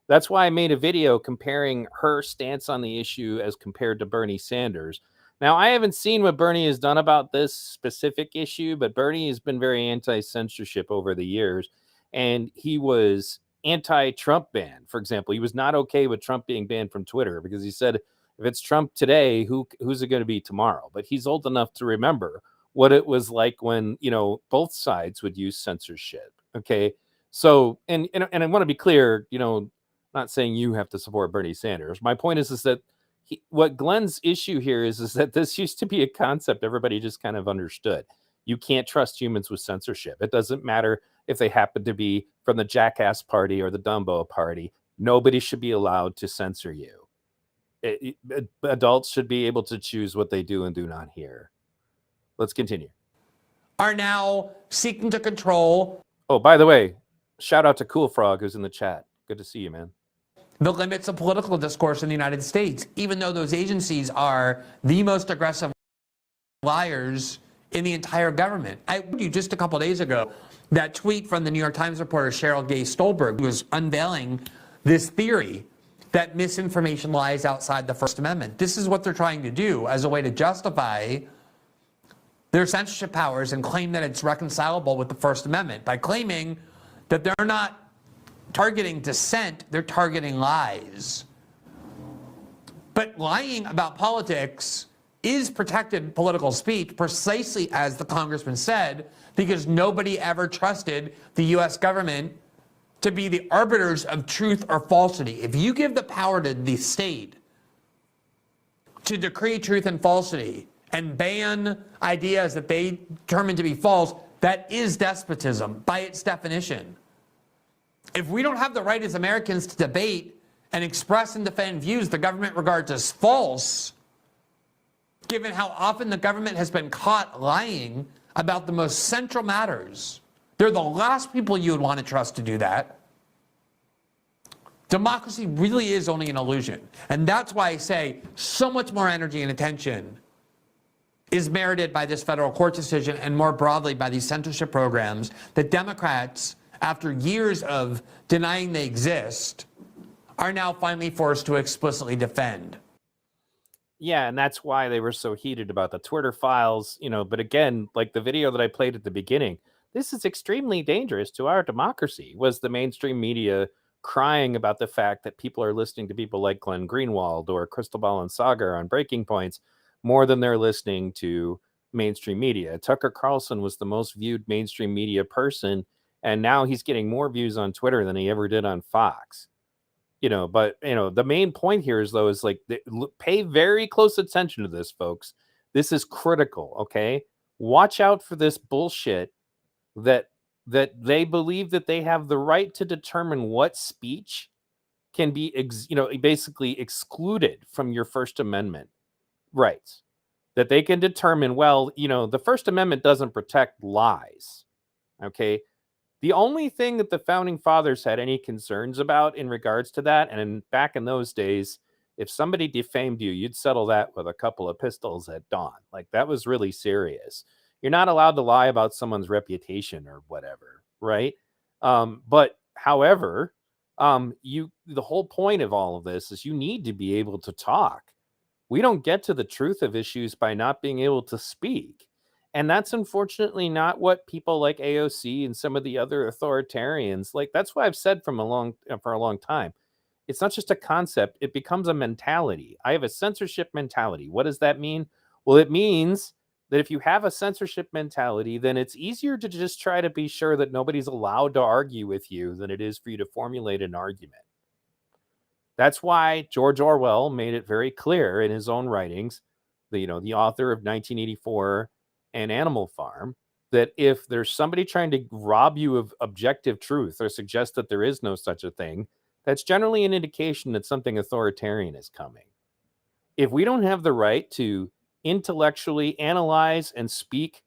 that's why I made a video comparing her stance on the issue as compared to Bernie Sanders. Now, I haven't seen what Bernie has done about this specific issue, but Bernie has been very anti-censorship over the years. And he was anti-Trump ban, for example. He was not okay with Trump being banned from Twitter because he said, if it's Trump today, who's it going to be tomorrow? But he's old enough to remember what it was like when, both sides would use censorship. Okay. So, and I want to be clear, not saying you have to support Bernie Sanders. My point is that what Glen's issue here is that this used to be a concept everybody just kind of understood. You can't trust humans with censorship. It doesn't matter if they happen to be from the Jackass Party or the Dumbo Party. Nobody should be allowed to censor you. Adults should be able to choose what they do and do not hear. Let's continue. Are now seeking to control. Oh, by the way, shout out to Cool Frog who's in the chat. Good to see you, man. The limits of political discourse in the United States, even though those agencies are the most aggressive liars in the entire government. I told you just a couple days ago that tweet from the New York Times reporter Cheryl Gay Stolberg, who was unveiling this theory that misinformation lies outside the First Amendment. This is what they're trying to do as a way to justify their censorship powers and claim that it's reconcilable with the First Amendment by claiming that they're not targeting dissent, they're targeting lies. But lying about politics is protected political speech, precisely as the congressman said, because nobody ever trusted the U.S. government to be the arbiters of truth or falsity. If you give the power to the state to decree truth and falsity and ban ideas that they determine to be false, that is despotism by its definition. If we don't have the right as Americans to debate and express and defend views the government regards as false, given how often the government has been caught lying about the most central matters, they're the last people you would want to trust to do that. Democracy really is only an illusion. And that's why I say so much more energy and attention is merited by this federal court decision and more broadly by these censorship programs that Democrats, after years of denying they exist, are now finally forced to explicitly defend. Yeah, and that's why they were so heated about the Twitter files, but again, like the video that I played at the beginning, this is extremely dangerous to our democracy, was the mainstream media crying about the fact that people are listening to people like Glen Greenwald or Cristobal and Sagar on Breaking Points more than they're listening to mainstream media. Tucker Carlson was the most viewed mainstream media person, and now he's getting more views on Twitter than he ever did on Fox. But the main point here is pay very close attention to this, folks. This is critical, okay? Watch out for this bullshit that they believe that they have the right to determine what speech can be basically excluded from your First Amendment rights. That they can determine, well, the First Amendment doesn't protect lies. Okay. The only thing that the founding fathers had any concerns about in regards to that, and back in those days, if somebody defamed you, you'd settle that with a couple of pistols at dawn. Like, that was really serious. You're not allowed to lie about someone's reputation or whatever, right? But however, the whole point of all of this is you need to be able to talk. We don't get to the truth of issues by not being able to speak. And that's unfortunately not what people like AOC and some of the other authoritarians, like, that's why I've said for a long time. It's not just a concept, it becomes a mentality. I have a censorship mentality. What does that mean? Well, it means that if you have a censorship mentality, then it's easier to just try to be sure that nobody's allowed to argue with you than it is for you to formulate an argument. That's why George Orwell made it very clear in his own writings, the author of 1984 and Animal Farm, that if there's somebody trying to rob you of objective truth or suggest that there is no such a thing, that's generally an indication that something authoritarian is coming. If we don't have the right to intellectually analyze and speak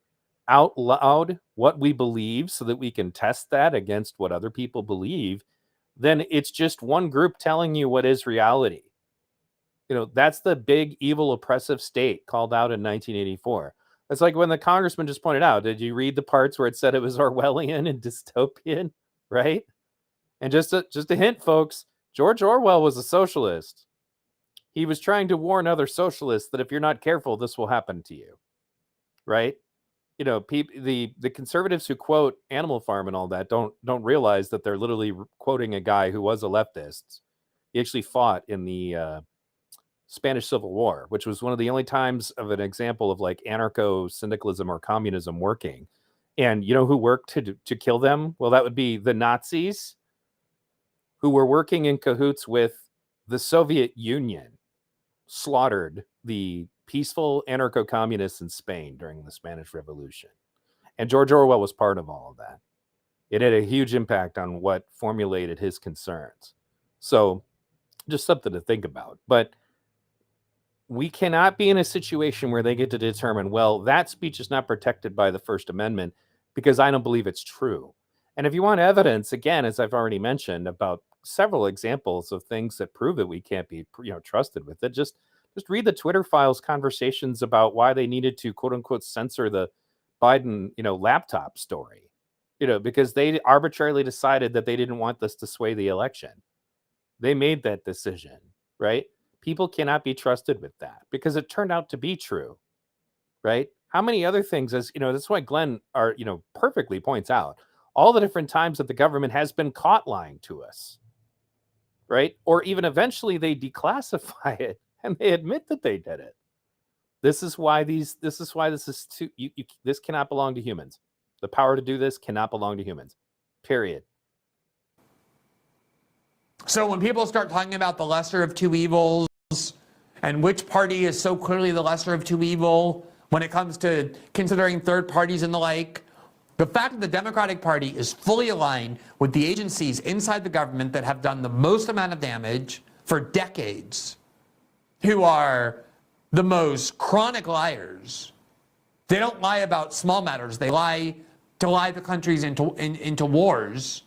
out loud what we believe so that we can test that against what other people believe, then it's just one group telling you what is reality. That's the big, evil, oppressive state called out in 1984. It's like when the congressman just pointed out, did you read the parts where it said it was Orwellian and dystopian, right? And just a hint, folks, George Orwell was a socialist. He was trying to warn other socialists that if you're not careful, this will happen to you, right? The conservatives who quote Animal Farm and all that don't realize that they're literally quoting a guy who was a leftist. He actually fought in the Spanish Civil War, which was one of the only times of an example of like anarcho-syndicalism or communism working. And you know who worked to kill them? Well, that would be the Nazis, who were working in cahoots with the Soviet Union, slaughtered the peaceful anarcho-communists in Spain during the Spanish Revolution. And George Orwell was part of all of that. It had a huge impact on what formulated his concerns. So just something to think about. But we cannot be in a situation where they get to determine, well, that speech is not protected by the First Amendment because I don't believe it's true. And if you want evidence, again, as I've already mentioned, about several examples of things that prove that we can't be trusted with it, just read the Twitter files conversations about why they needed to, quote unquote, censor the Biden, laptop story, because they arbitrarily decided that they didn't want this to sway the election. They made that decision, right? People cannot be trusted with that because it turned out to be true, right? How many other things, that's why Glenn perfectly points out all the different times that the government has been caught lying to us, right? Or even eventually they declassify it and they admit that they did it. This cannot belong to humans. The power to do this cannot belong to humans, period. So when people start talking about the lesser of two evils and which party is so clearly the lesser of two evil when it comes to considering third parties and the like, the fact that the Democratic Party is fully aligned with the agencies inside the government that have done the most amount of damage for decades, who are the most chronic liars. They don't lie about small matters. They lie to lie the countries into wars.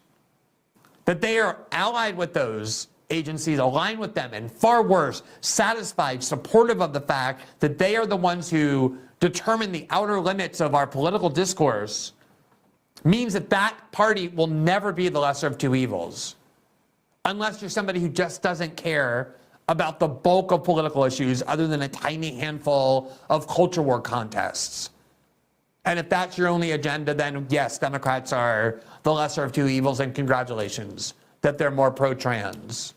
That they are allied with those agencies, aligned with them, and far worse, satisfied, supportive of the fact that they are the ones who determine the outer limits of our political discourse, means that that party will never be the lesser of two evils. Unless you're somebody who just doesn't care about the bulk of political issues other than a tiny handful of culture war contests. And if that's your only agenda, then yes, Democrats are the lesser of two evils, and congratulations that they're more pro-trans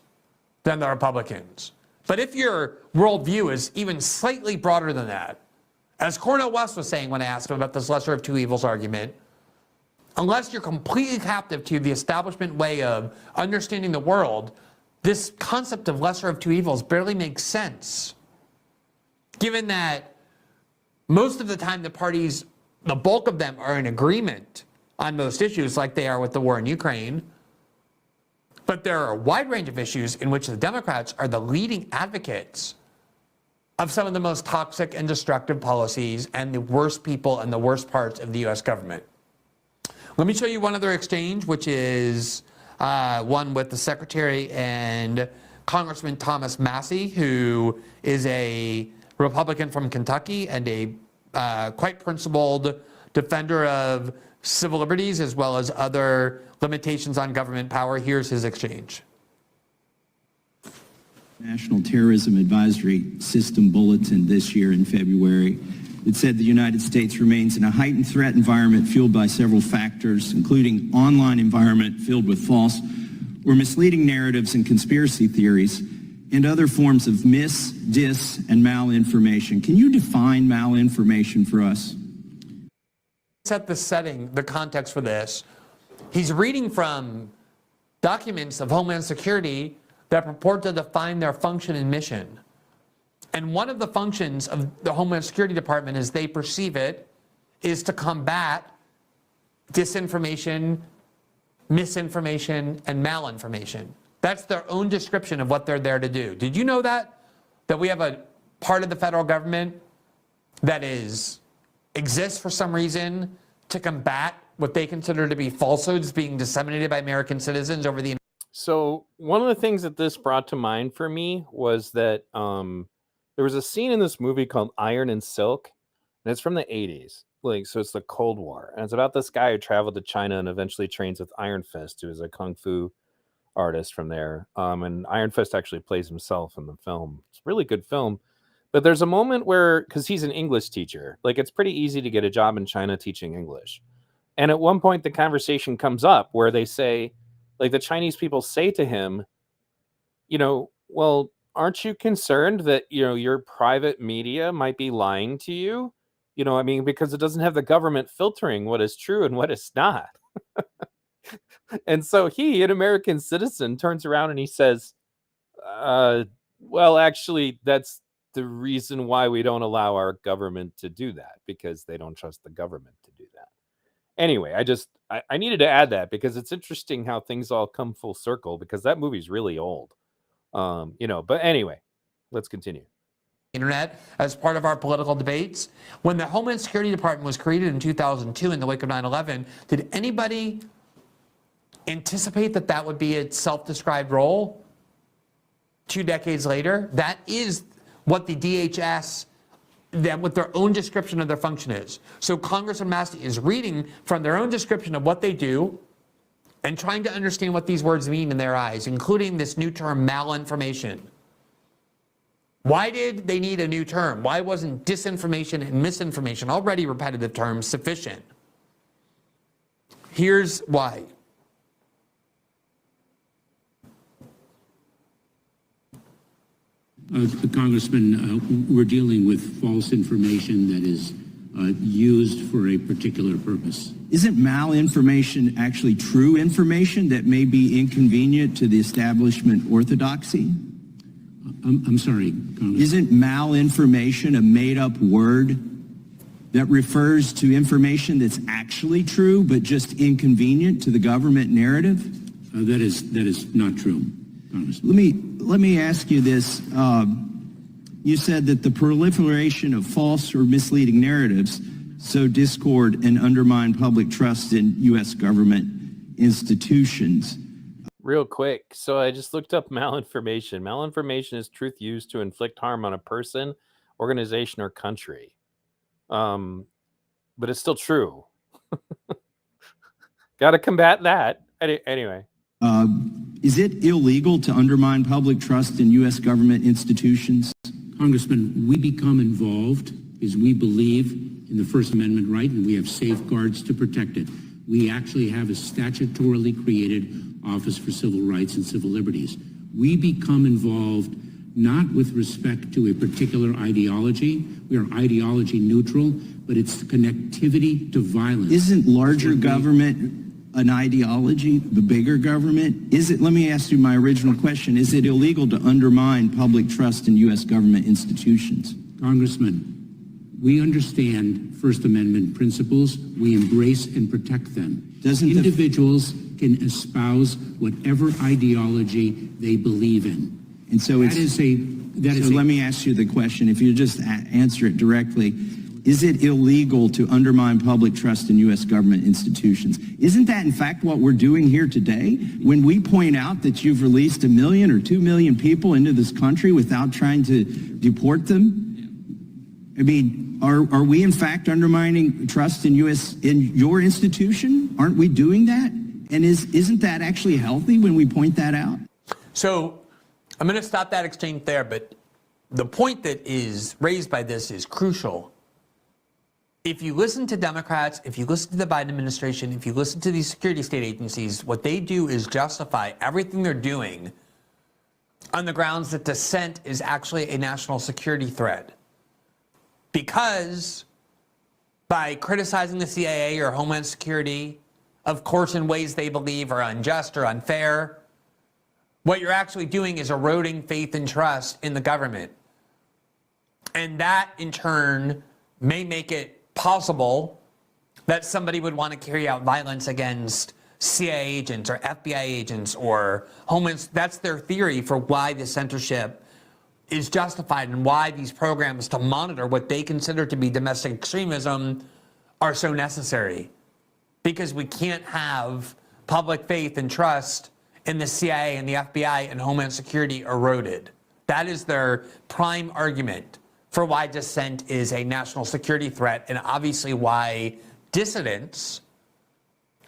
than the Republicans. But if your worldview is even slightly broader than that, as Cornel West was saying when I asked him about this lesser of two evils argument, unless you're completely captive to the establishment way of understanding the world, this concept of lesser of two evils barely makes sense. Given that most of the time the parties, the bulk of them, are in agreement on most issues like they are with the war in Ukraine. But there are a wide range of issues in which the Democrats are the leading advocates of some of the most toxic and destructive policies and the worst people and the worst parts of the U.S. government. Let me show you one other exchange, which is one with the Secretary and Congressman Thomas Massey, who is a Republican from Kentucky and a quite principled defender of civil liberties as well as other limitations on government power. Here's his exchange. National Terrorism Advisory System Bulletin this year in February. It said the United States remains in a heightened threat environment fueled by several factors, including online environment filled with false or misleading narratives and conspiracy theories, and other forms of dis, and malinformation. Can you define malinformation for us? Set the setting, the context for this. He's reading from documents of Homeland Security that purport to define their function and mission. And one of the functions of the Homeland Security Department, as they perceive it, is to combat disinformation, misinformation, and malinformation. That's their own description of what they're there to do. Did you know that? That we have a part of the federal government that exists for some reason to combat what they consider to be falsehoods being disseminated by American citizens over the. So one of the things that this brought to mind for me was that there was a scene in this movie called Iron and Silk, and it's from the 80s. So it's the Cold War, and it's about this guy who traveled to China and eventually trains with Iron Fist, who is a kung fu artist from there. And Iron Fist actually plays himself in the film. It's a really good film. But there's a moment where, because he's an English teacher, it's pretty easy to get a job in China teaching English. And at one point, the conversation comes up where they say, the Chinese people say to him, well, aren't you concerned that, your private media might be lying to you? Because it doesn't have the government filtering what is true and what is not. And so he, an American citizen, turns around and he says, well, actually, that's the reason why we don't allow our government to do that, because they don't trust the government to do that. Anyway, I needed to add that because it's interesting how things all come full circle, because that movie's really old. But anyway, let's continue. Internet as part of our political debates. When the Homeland Security Department was created in 2002 in the wake of 9/11, did anybody anticipate that that would be its self-described role 2 decades later? That is what the DHS, what their own description of their function is. So Congressman Massey is reading from their own description of what they do and trying to understand what these words mean in their eyes, including this new term, malinformation. Why did they need a new term? Why wasn't disinformation and misinformation, already repetitive terms, sufficient? Here's why. Congressman, we're dealing with false information that is used for a particular purpose. Isn't malinformation actually true information that may be inconvenient to the establishment orthodoxy? I'm sorry, Congressman. Isn't malinformation a made-up word that refers to information that's actually true but just inconvenient to the government narrative? That is not true, Congressman. Let me ask you this. You said that the proliferation of false or misleading narratives sow discord and undermine public trust in U.S. government institutions. Real quick, so I just looked up malinformation. Malinformation is truth used to inflict harm on a person, organization, or country. But it's still true. Got to combat that. Anyway. Is it illegal to undermine public trust in U.S. government institutions? Congressman, we become involved because we believe in the First Amendment right and we have safeguards to protect it. We actually have a statutorily created Office for Civil Rights and Civil Liberties. We become involved not with respect to a particular ideology. We are ideology neutral, but it's connectivity to violence. Isn't larger government an ideology, the bigger government? Let me ask you my original question. Is it illegal to undermine public trust in U.S. government institutions? Congressman, We understand First Amendment principles. We embrace and protect them. Individuals can espouse whatever ideology they believe in. And so let me ask you the question, if you just answer it directly. Is it illegal to undermine public trust in U.S. government institutions? Isn't that, in fact, what we're doing here today? When we point out that you've released 1 million or 2 million people into this country without trying to deport them? I mean, are we, in fact, undermining trust in your institution? Aren't we doing that? And isn't that actually healthy when we point that out? So I'm going to stop that exchange there, but the point that is raised by this is crucial. If you listen to Democrats, if you listen to the Biden administration, if you listen to these security state agencies, what they do is justify everything they're doing on the grounds that dissent is actually a national security threat. Because by criticizing the CIA or Homeland Security, of course in ways they believe are unjust or unfair, what you're actually doing is eroding faith and trust in the government. And that, in turn, may make it possible that somebody would want to carry out violence against CIA agents or FBI agents or Homeland. That's their theory for why the censorship is justified and why these programs to monitor what they consider to be domestic extremism are so necessary. Because we can't have public faith and trust in the CIA and the FBI and Homeland Security eroded. That is their prime argument for why dissent is a national security threat, and obviously why dissidents,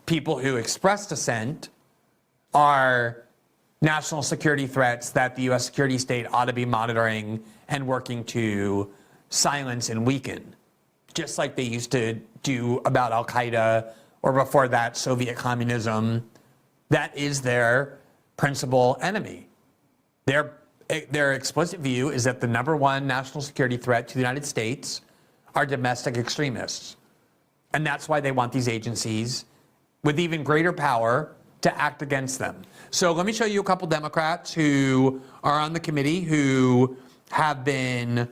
people who express dissent, are national security threats that the U.S. security state ought to be monitoring and working to silence and weaken, just like they used to do about Al-Qaeda or before that Soviet communism. That is their principal enemy. Their explicit view is that the #1 national security threat to the United States are domestic extremists. And that's why they want these agencies with even greater power to act against them. So let me show you a couple Democrats who are on the committee who have been,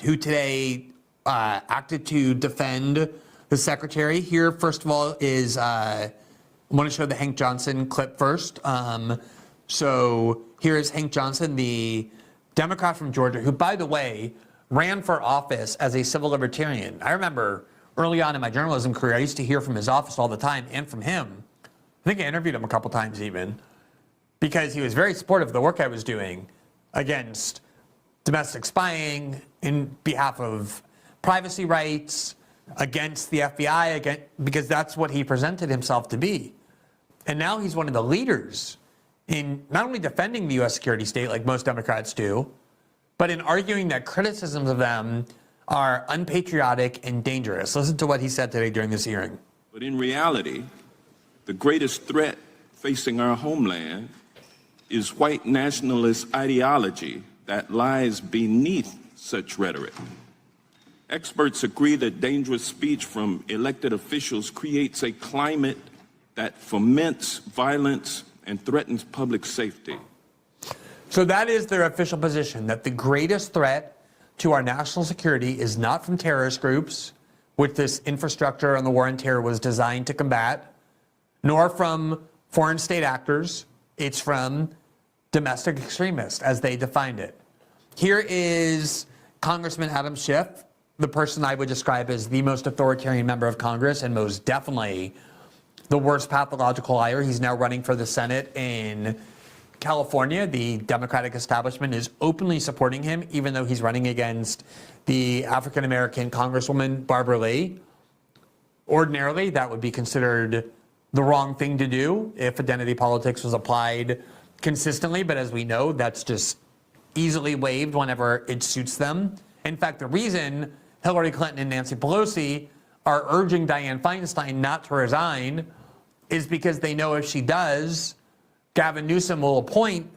who today acted to defend the secretary. Here, first of all, is, I want to show the Hank Johnson clip first. So here is Hank Johnson, the Democrat from Georgia, who, by the way, ran for office as a civil libertarian. I remember early on in my journalism career, I used to hear from his office all the time and from him. I think I interviewed him a couple times even, because he was very supportive of the work I was doing against domestic spying in behalf of privacy rights, against the FBI, because that's what he presented himself to be. And now he's one of the leaders in not only defending the U.S. security state, like most Democrats do, but in arguing that criticisms of them are unpatriotic and dangerous. Listen to what he said today during this hearing. But in reality, the greatest threat facing our homeland is white nationalist ideology that lies beneath such rhetoric. Experts agree that dangerous speech from elected officials creates a climate that foments violence and threatens public safety. So that is their official position, that the greatest threat to our national security is not from terrorist groups, which this infrastructure on the war on terror was designed to combat, nor from foreign state actors. It's from domestic extremists, as they defined it. Here is Congressman Adam Schiff, the person I would describe as the most authoritarian member of Congress and most definitely the worst pathological liar. He's now running for the Senate in California. The Democratic establishment is openly supporting him, even though he's running against the African-American Congresswoman Barbara Lee. Ordinarily, that would be considered the wrong thing to do if identity politics was applied consistently, but as we know, that's just easily waived whenever it suits them. In fact, the reason Hillary Clinton and Nancy Pelosi are urging Dianne Feinstein not to resign is because they know if she does, Gavin Newsom will appoint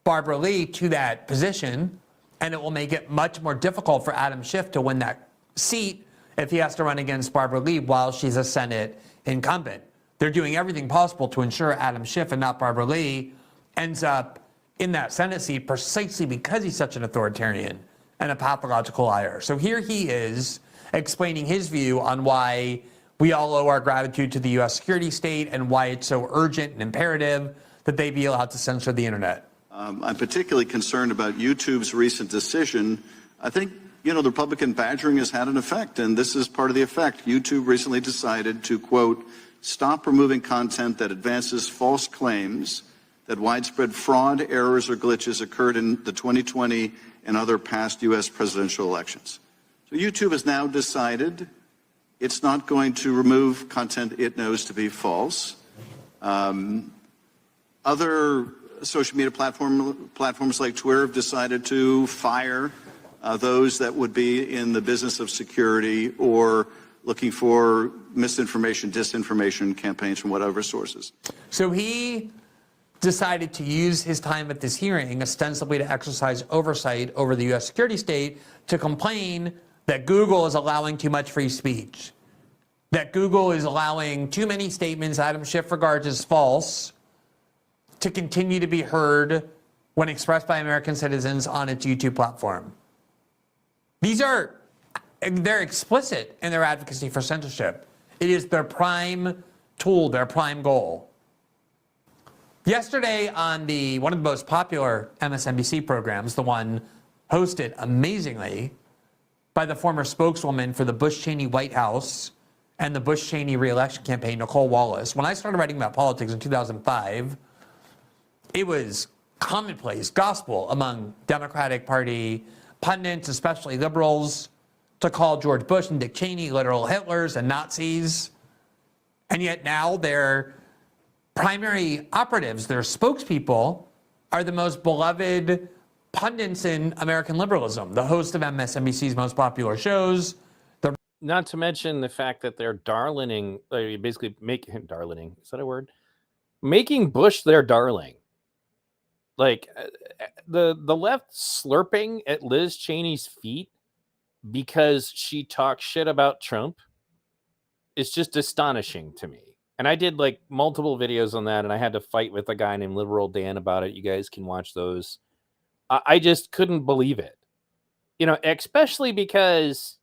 Barbara Lee to that position, and it will make it much more difficult for Adam Schiff to win that seat if he has to run against Barbara Lee while she's a Senate incumbent. They're doing everything possible to ensure Adam Schiff and not Barbara Lee ends up in that Senate seat precisely because he's such an authoritarian and a pathological liar. So here he is explaining his view on why we all owe our gratitude to the U.S. security state and why it's so urgent and imperative that they be allowed to censor the internet. I'm particularly concerned about YouTube's recent decision. I think, the Republican badgering has had an effect, and this is part of the effect. YouTube recently decided to, quote, stop removing content that advances false claims that widespread fraud, errors, or glitches occurred in the 2020 and other past U.S. presidential elections. So YouTube has now decided it's not going to remove content it knows to be false. Other social media platforms like Twitter have decided to fire those that would be in the business of security or looking for misinformation, disinformation campaigns from whatever sources. So he decided to use his time at this hearing ostensibly to exercise oversight over the U.S. security state to complain that Google is allowing too much free speech, that Google is allowing too many statements Adam Schiff regards as false to continue to be heard when expressed by American citizens on its YouTube platform. They're explicit in their advocacy for censorship. It is their prime tool, their prime goal. Yesterday on one of the most popular MSNBC programs, the one hosted amazingly by the former spokeswoman for the Bush-Cheney White House and the Bush-Cheney re-election campaign, Nicole Wallace. When I started writing about politics in 2005, it was commonplace, gospel among Democratic Party pundits, especially liberals, to call George Bush and Dick Cheney literal Hitlers and Nazis. And yet now their primary operatives, their spokespeople, are the most beloved pundits in American liberalism, the host of MSNBC's most popular shows. Not to mention the fact that they're basically making darlining. Is that a word? Making Bush their darling. Like the left slurping at Liz Cheney's feet because she talks shit about Trump is just astonishing to me. And I did like multiple videos on that, and I had to fight with a guy named Liberal Dan about it. You guys can watch those. I just couldn't believe it. Especially because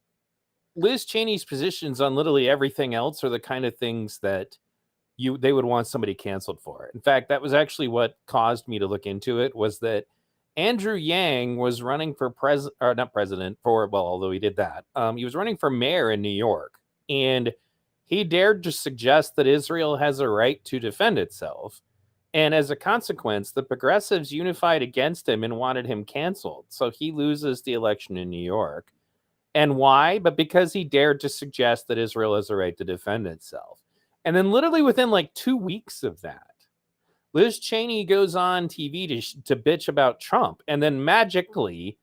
Liz Cheney's positions on literally everything else are the kind of things that they would want somebody canceled for. In fact, that was actually what caused me to look into it, was that Andrew Yang was running for although he did that. He was running for mayor in New York, and he dared to suggest that Israel has a right to defend itself. And as a consequence, the progressives unified against him and wanted him canceled. So he loses the election in New York. And why? But because he dared to suggest that Israel has a right to defend itself. And then literally within like 2 weeks of that, Liz Cheney goes on TV to bitch about Trump. And then magically,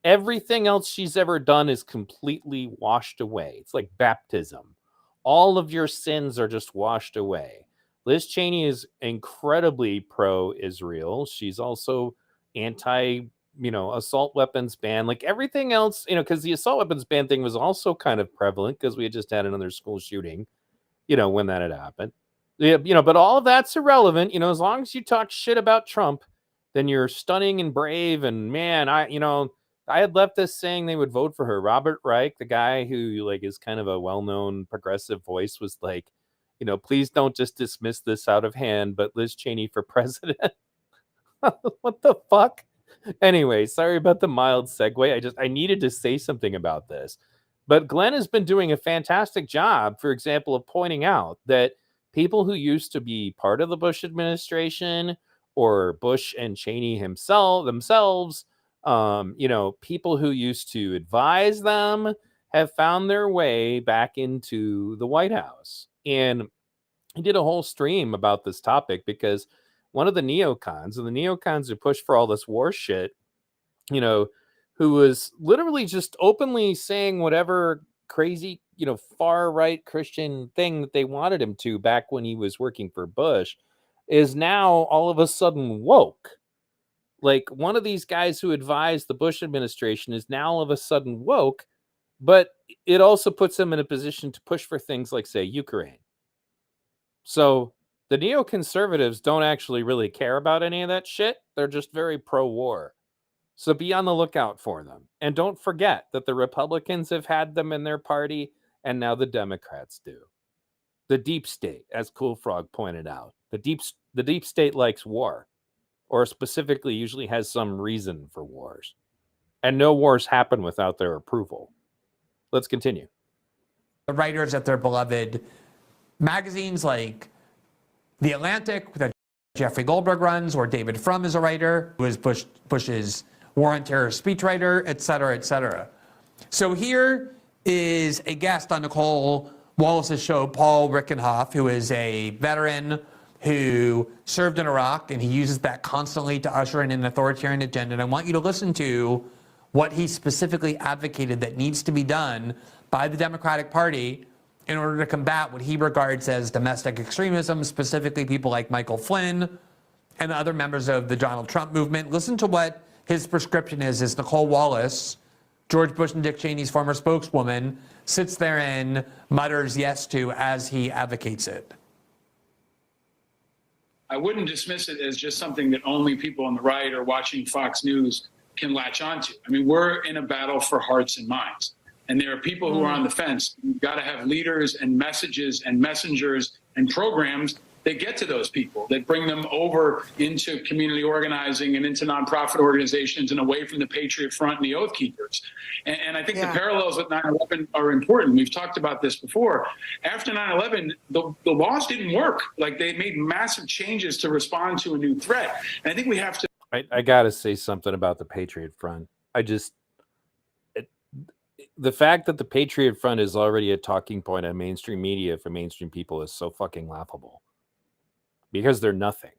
everything else she's ever done is completely washed away. It's like baptism. All of your sins are just washed away. Liz Cheney is incredibly pro-Israel. She's also assault weapons ban, like everything else, because the assault weapons ban thing was also kind of prevalent because we had just had another school shooting, when that had happened. But all of that's irrelevant. As long as you talk shit about Trump, then you're stunning and brave. And man, I had leftists saying they would vote for her. Robert Reich, the guy who is kind of a well-known progressive voice, was like, please don't just dismiss this out of hand, but Liz Cheney for president. What the fuck? Anyway, sorry about the mild segue. I needed to say something about this. But Glenn has been doing a fantastic job, for example, of pointing out that people who used to be part of the Bush administration or Bush and Cheney themselves, people who used to advise them have found their way back into the White House. And he did a whole stream about this topic because one of the neocons who pushed for all this war shit, who was literally just openly saying whatever crazy, far right Christian thing that they wanted him to back when he was working for Bush, is now all of a sudden woke. Like one of these guys who advised the Bush administration is now all of a sudden woke, but it also puts him in a position to push for things like, say, Ukraine. So the neoconservatives don't actually really care about any of that shit. They're just very pro-war. So be on the lookout for them. And don't forget that the Republicans have had them in their party, and now the Democrats do. The deep state, as Cool Frog pointed out, the deep state likes war, or specifically usually has some reason for wars. And no wars happen without their approval. Let's continue. The writers at their beloved magazines like The Atlantic, that Jeffrey Goldberg runs, or David Frum is a writer who is Bush's War on Terror speechwriter, et cetera, et cetera. So here is a guest on Nicole Wallace's show, Paul Rickenhoff, who is a veteran who served in Iraq, and he uses that constantly to usher in an authoritarian agenda. And I want you to listen to what he specifically advocated that needs to be done by the Democratic Party in order to combat what he regards as domestic extremism, specifically people like Michael Flynn and other members of the Donald Trump movement. Listen to what his prescription is as Nicole Wallace, George Bush and Dick Cheney's former spokeswoman, sits there and mutters yes to as he advocates it. I wouldn't dismiss it as just something that only people on the right or watching Fox News can latch onto. I mean, we're in a battle for hearts and minds. And there are people who are on the fence. You've got to have leaders and messages and messengers and programs that get to those people, that bring them over into community organizing and into nonprofit organizations and away from the Patriot Front and the Oath Keepers. And I think the parallels with 9/11 are important. We've talked about this before. After 9/11, the laws didn't work. Like, they made massive changes to respond to a new threat. And I think we have to. I got to say something about the Patriot Front. The fact that the Patriot Front is already a talking point on mainstream media for mainstream people is so fucking laughable. Because they're nothing.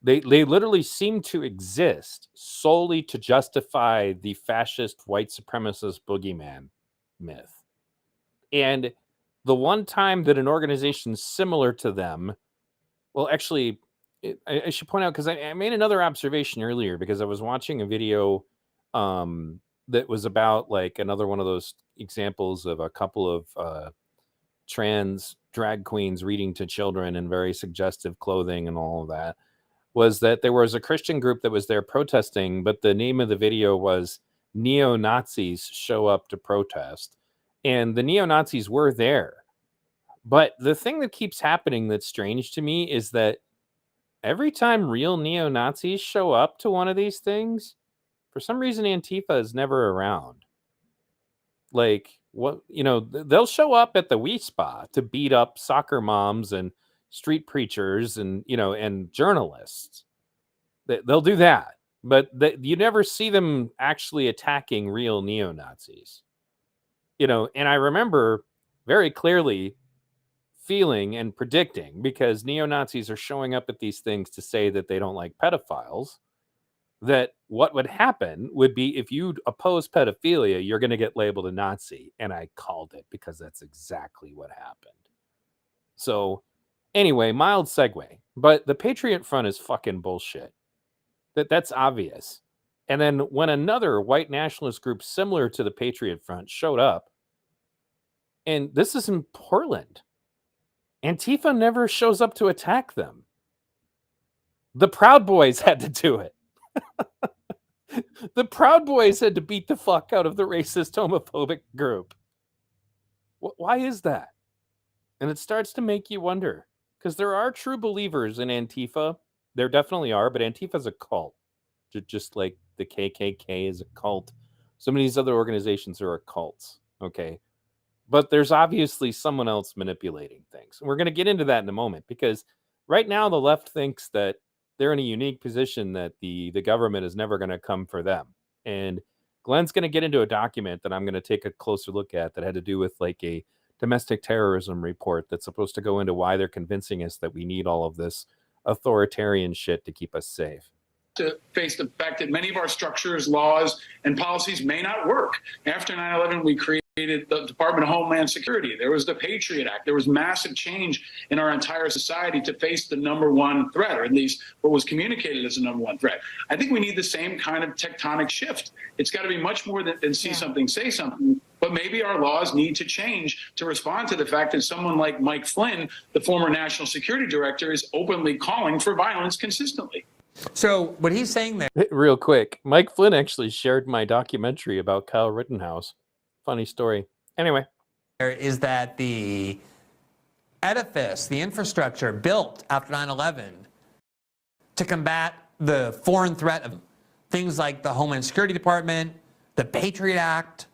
They literally seem to exist solely to justify the fascist white supremacist boogeyman myth. And the one time that an organization similar to them, well, actually, I should point out, because I made another observation earlier, because I was watching a video that was about like another one of those examples of a couple of trans drag queens reading to children in very suggestive clothing and all of that, was that there was a Christian group that was there protesting, but the name of the video was Neo-Nazis Show Up to Protest. And the neo-Nazis were there. But the thing that keeps happening that's strange to me is that every time real neo-Nazis show up to one of these things, for some reason Antifa is never around. Like, what, you know, they'll show up at the Wii Spa to beat up soccer moms and street preachers and, you know, and journalists. They'll do that, but you never see them actually attacking real neo-Nazis. You know, and I remember very clearly feeling and predicting, because neo-Nazis are showing up at these things to say that they don't like pedophiles, that what would happen would be, if you oppose pedophilia, you're going to get labeled a Nazi. And I called it, because that's exactly what happened. So anyway, mild segue, but the Patriot Front is fucking bullshit. That's obvious. And then when another white nationalist group similar to the Patriot Front showed up, and this is in Portland, Antifa never shows up to attack them. The Proud Boys had to do it. The Proud Boys had to beat the fuck out of the racist homophobic group. Why is that? And it starts to make you wonder, because there are true believers in Antifa. There definitely are, but Antifa's a cult. Just like the KKK is a cult. Some of these other organizations are cults, okay? But there's obviously someone else manipulating things. And we're going to get into that in a moment, because right now the left thinks that they're in a unique position, that the government is never going to come for them. And Glen's going to get into a document that I'm going to take a closer look at that had to do with like a domestic terrorism report that's supposed to go into why they're convincing us that we need all of this authoritarian shit to keep us safe. To face the fact that many of our structures, laws, and policies may not work. After 9/11, we created the Department of Homeland Security. There was the Patriot Act. There was massive change in our entire society to face the number one threat, or at least what was communicated as the number one threat. I think we need the same kind of tectonic shift. It's got to be much more than see something, say something. But maybe our laws need to change to respond to the fact that someone like Mike Flynn, the former national security director, is openly calling for violence consistently. So what he's saying there, real quick, Mike Flynn actually shared my documentary about Kyle Rittenhouse. Funny story. Anyway, is that the edifice, the infrastructure built after 9/11 to combat the foreign threat of things like the Homeland Security Department, the Patriot Act,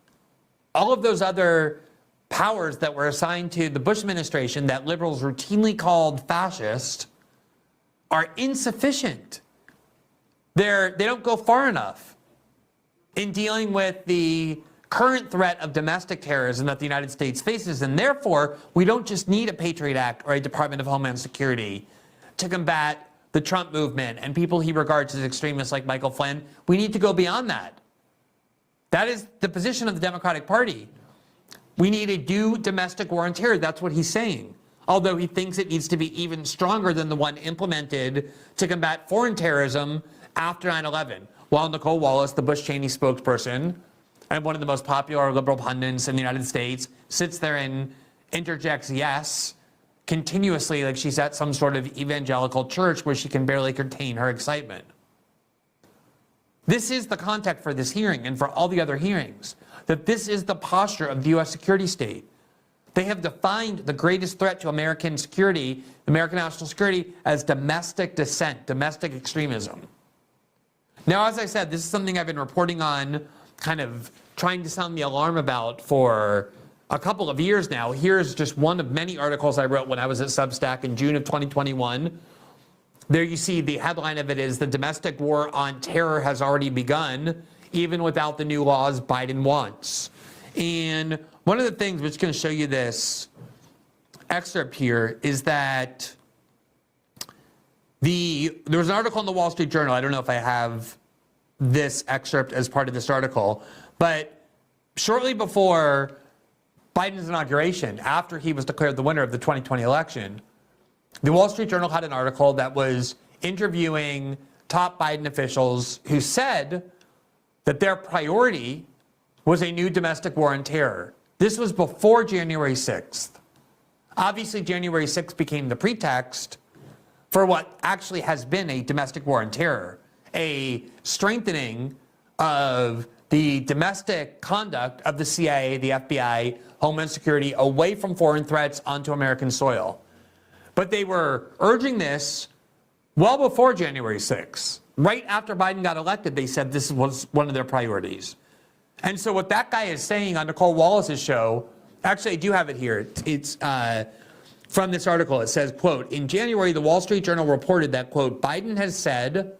all of those other powers that were assigned to the Bush administration that liberals routinely called fascist, are insufficient. They don't go far enough in dealing with the current threat of domestic terrorism that the United States faces, and therefore we don't just need a Patriot Act or a Department of Homeland Security to combat the Trump movement and people he regards as extremists like Michael Flynn. We need to go beyond that. That is the position of the Democratic Party. We need a new domestic war on terror. That's what he's saying. Although he thinks it needs to be even stronger than the one implemented to combat foreign terrorism after 9/11. While Nicole Wallace, the Bush-Cheney spokesperson, and one of the most popular liberal pundits in the United States, sits there and interjects yes continuously like she's at some sort of evangelical church where she can barely contain her excitement. This is the context for this hearing and for all the other hearings, that this is the posture of the U.S. security state. They have defined the greatest threat to American security, American national security, as domestic dissent, domestic extremism. Now, as I said, this is something I've been reporting on, kind of trying to sound the alarm about for a couple of years now. Here's just one of many articles I wrote when I was at Substack in June of 2021. There you see the headline of it is "The Domestic War on Terror Has Already Begun, Even Without the New Laws Biden Wants." And one of the things which is going to show you this excerpt here is that there was an article in the Wall Street Journal. I don't know if I have this excerpt as part of this article, but shortly before Biden's inauguration, after he was declared the winner of the 2020 election, the Wall Street Journal had an article that was interviewing top Biden officials who said that their priority was a new domestic war on terror. This was before January 6th. Obviously, January 6th became the pretext for what actually has been a domestic war on terror, a strengthening of the domestic conduct of the CIA, the FBI, Homeland Security away from foreign threats onto American soil. But they were urging this well before January 6th. Right after Biden got elected, they said this was one of their priorities. And so what that guy is saying on Nicole Wallace's show, actually I do have it here. It's from this article. It says, quote, "In January, the Wall Street Journal reported that, quote, Biden has said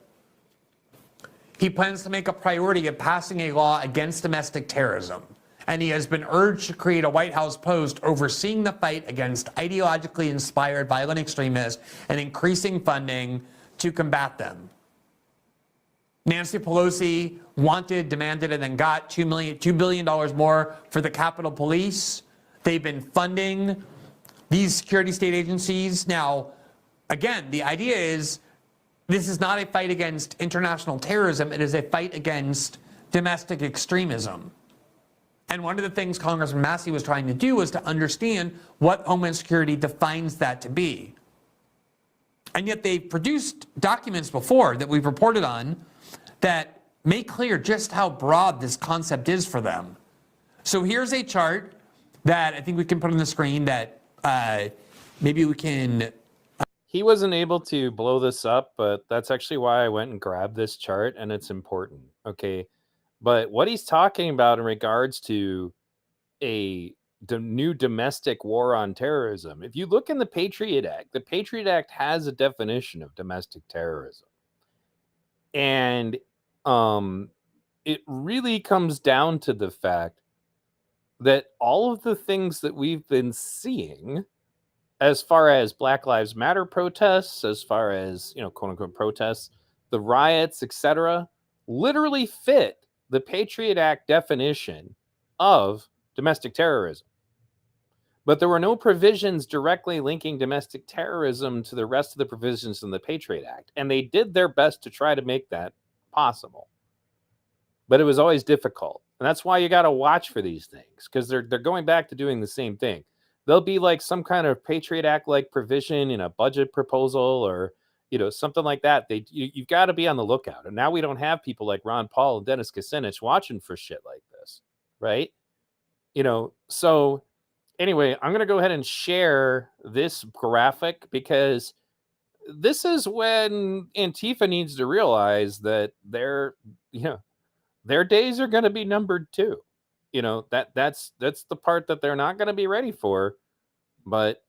he plans to make a priority of passing a law against domestic terrorism. And he has been urged to create a White House post overseeing the fight against ideologically inspired violent extremists and increasing funding to combat them." Nancy Pelosi wanted, demanded, and then got $2 billion more for the Capitol Police. They've been funding these security state agencies. Now, again, the idea is this is not a fight against international terrorism. It is a fight against domestic extremism. And one of the things Congressman Massey was trying to do was to understand what Homeland Security defines that to be. And yet they've produced documents before that we've reported on that make clear just how broad this concept is for them. So here's a chart that I think we can put on the screen that maybe we can... He wasn't able to blow this up, but that's actually why I went and grabbed this chart, and it's important. Okay. But what he's talking about in regards to a new domestic war on terrorism, if you look in the Patriot Act has a definition of domestic terrorism. And it really comes down to the fact that all of the things that we've been seeing as far as Black Lives Matter protests, as far as, quote unquote protests, the riots, etc., literally fit the Patriot Act definition of domestic terrorism. But there were no provisions directly linking domestic terrorism to the rest of the provisions in the Patriot Act. And they did their best to try to make that possible. But it was always difficult. And that's why you got to watch for these things, because they're going back to doing the same thing. There'll be like some kind of Patriot Act like provision in a budget proposal or something like that. You've got to be on the lookout. And now we don't have people like Ron Paul and Dennis Kucinich watching for shit like this, right? So anyway, I'm going to go ahead and share this graphic because this is when Antifa needs to realize that their days are going to be numbered too. That's the part that they're not going to be ready for. But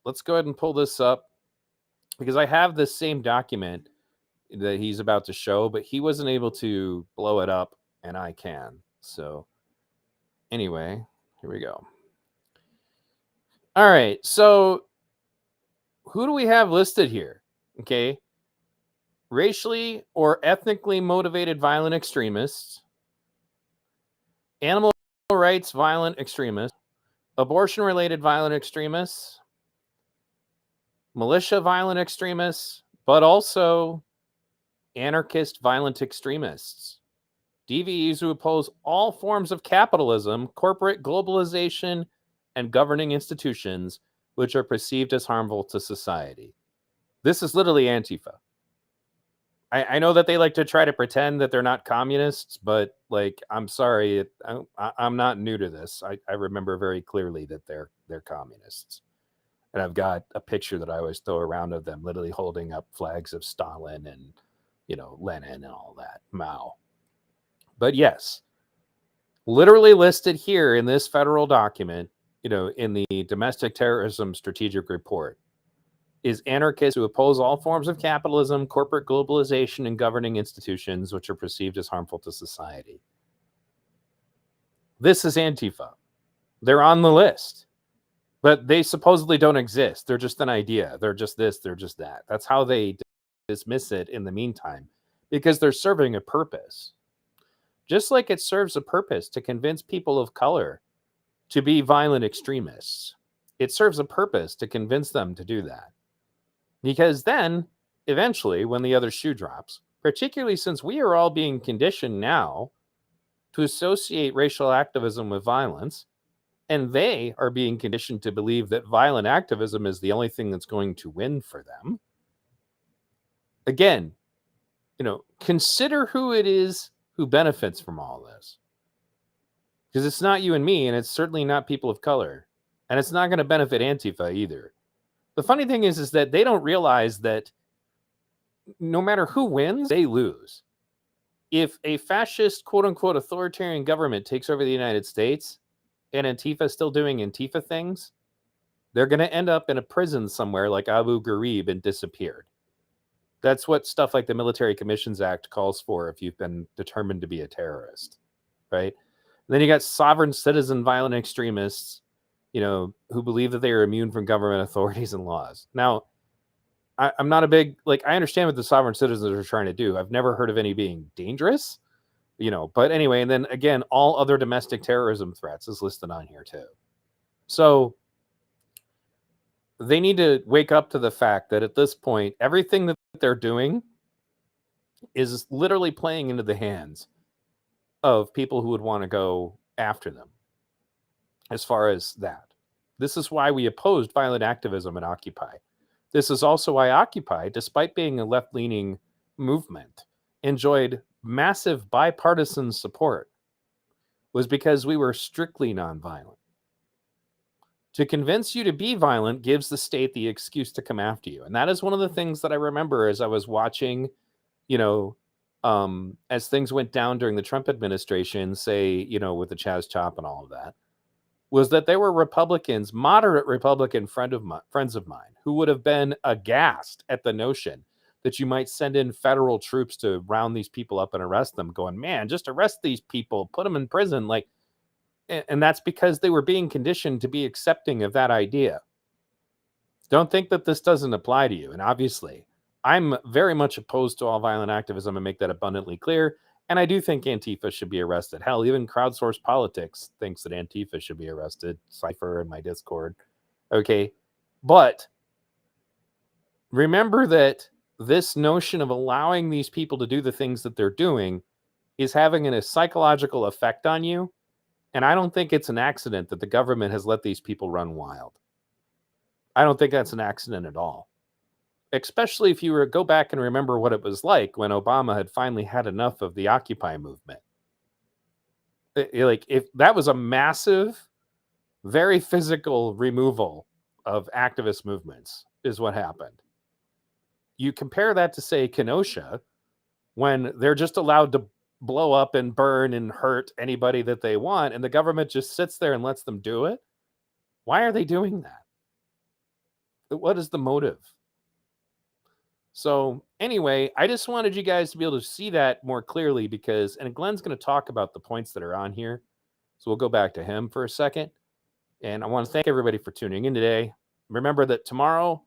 let's go ahead and pull this up because I have this same document that he's about to show, but he wasn't able to blow it up and I can. So anyway, here we go. All right. So who do we have listed here? Okay. Racially or ethnically motivated violent extremists, animal rights violent extremists, abortion-related violent extremists, militia violent extremists, but also anarchist violent extremists, DVEs who oppose all forms of capitalism, corporate globalization, and governing institutions which are perceived as harmful to society. This is literally Antifa. I know that they like to try to pretend that they're not communists, but I'm sorry, I'm not new to this. I remember very clearly that they're communists. And I've got a picture that I always throw around of them literally holding up flags of Stalin and, Lenin and all that, Mao. But yes, literally listed here in this federal document, in the Domestic Terrorism Strategic Report, is anarchists who oppose all forms of capitalism, corporate globalization, and governing institutions which are perceived as harmful to society. This is Antifa. They're on the list, but they supposedly don't exist. They're just an idea. They're just this, they're just that. That's how they dismiss it in the meantime, because they're serving a purpose. Just like it serves a purpose to convince people of color to be violent extremists, it serves a purpose to convince them to do that. Because then, eventually, when the other shoe drops, particularly since we are all being conditioned now to associate racial activism with violence, and they are being conditioned to believe that violent activism is the only thing that's going to win for them. Again, consider who it is who benefits from all this. Because it's not you and me, and it's certainly not people of color. And it's not going to benefit Antifa either. The funny thing is that they don't realize that no matter who wins, they lose. If a fascist, quote-unquote, authoritarian government takes over the United States and Antifa is still doing Antifa things, they're going to end up in a prison somewhere like Abu Ghraib and disappeared. That's what stuff like the Military Commissions Act calls for if you've been determined to be a terrorist, right? And then you got sovereign citizen violent extremists, who believe that they are immune from government authorities and laws. Now, I'm not a big, I understand what the sovereign citizens are trying to do. I've never heard of any being dangerous, but anyway, and then again, all other domestic terrorism threats is listed on here too. So they need to wake up to the fact that at this point, everything that they're doing is literally playing into the hands of people who would want to go after them. As far as that, this is why we opposed violent activism at Occupy. This is also why Occupy, despite being a left-leaning movement, enjoyed massive bipartisan support, was because we were strictly nonviolent. To convince you to be violent gives the state the excuse to come after you. And that is one of the things that I remember as I was watching, as things went down during the Trump administration, say, with the Chaz Chop and all of that, was that there were Republicans, moderate Republican friends of mine, who would have been aghast at the notion that you might send in federal troops to round these people up and arrest them, going, man, just arrest these people, put them in prison. And that's because they were being conditioned to be accepting of that idea. Don't think that this doesn't apply to you. And obviously, I'm very much opposed to all violent activism and make that abundantly clear. And I do think Antifa should be arrested. Hell, even Crowdsourced Politics thinks that Antifa should be arrested. Cypher in my Discord. Okay. But remember that this notion of allowing these people to do the things that they're doing is having a psychological effect on you. And I don't think it's an accident that the government has let these people run wild. I don't think that's an accident at all. especially if you go back and remember what it was like when Obama had finally had enough of the Occupy movement. Like, if that was a massive, very physical removal of activist movements is what happened. You compare that to, say, Kenosha, when they're just allowed to blow up and burn and hurt anybody that they want, and the government just sits there and lets them do it. Why are they doing that? What is the motive? So anyway, I just wanted you guys to be able to see that more clearly because, and Glenn's going to talk about the points that are on here. So we'll go back to him for a second. And I want to thank everybody for tuning in today. Remember that tomorrow,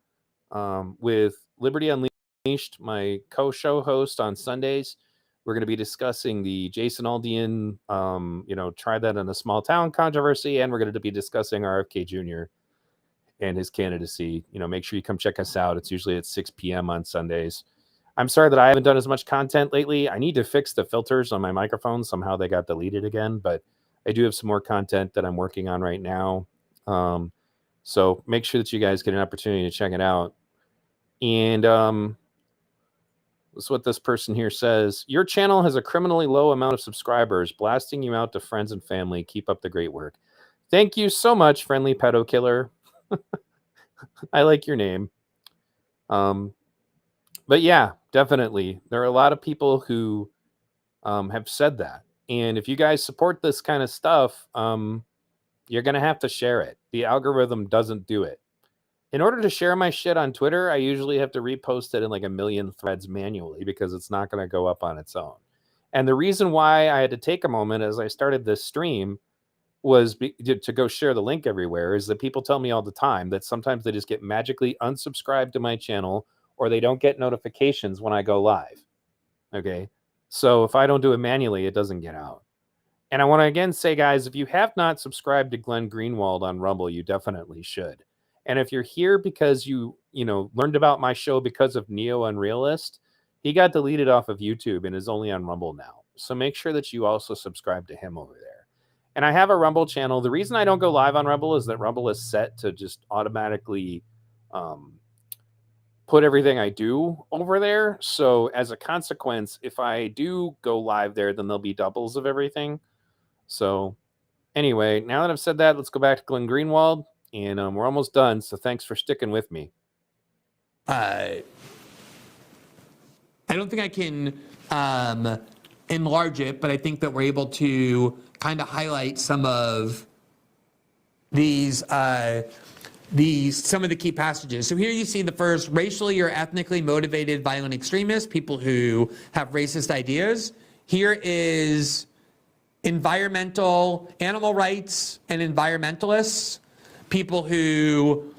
with Liberty Unleashed, my co-show host on Sundays, we're going to be discussing the Jason Aldean, try that in a small town controversy. And we're going to be discussing RFK Jr. and his candidacy. Make sure you come check us out. It's usually at 6 p.m. on Sundays. I'm sorry that I haven't done as much content lately. I need to fix the filters on my microphone. Somehow they got deleted again, but I do have some more content that I'm working on right now. So make sure that you guys get an opportunity to check it out. And that's what this person here says. Your channel has a criminally low amount of subscribers, blasting you out to friends and family. Keep up the great work. Thank you so much, friendly pedo killer. I like your name. But yeah, definitely. There are a lot of people who have said that. And if you guys support this kind of stuff, you're going to have to share it. The algorithm doesn't do it. In order to share my shit on Twitter, I usually have to repost it in like a million threads manually because it's not going to go up on its own. And the reason why I had to take a moment as I started this stream was to go share the link everywhere is that people tell me all the time that sometimes they just get magically unsubscribed to my channel or they don't get notifications when I go live. Okay. So if I don't do it manually, it doesn't get out. And I want to again say, guys, if you have not subscribed to Glen Greenwald on Rumble, you definitely should. And if you're here because you learned about my show because of Neo Unrealist, he got deleted off of YouTube and is only on Rumble now. So make sure that you also subscribe to him over there. And I have a Rumble channel. The reason I don't go live on Rumble is that Rumble is set to just automatically put everything I do over there. So as a consequence, if I do go live there, then there'll be doubles of everything. So anyway, now that I've said that, let's go back to Glen Greenwald. And we're almost done, so thanks for sticking with me. I don't think I can enlarge it, but I think that we're able to kind of highlight some of these some of the key passages. So here you see the first: racially or ethnically motivated violent extremists, people who have racist ideas. Here is environmental, animal rights and environmentalists, people who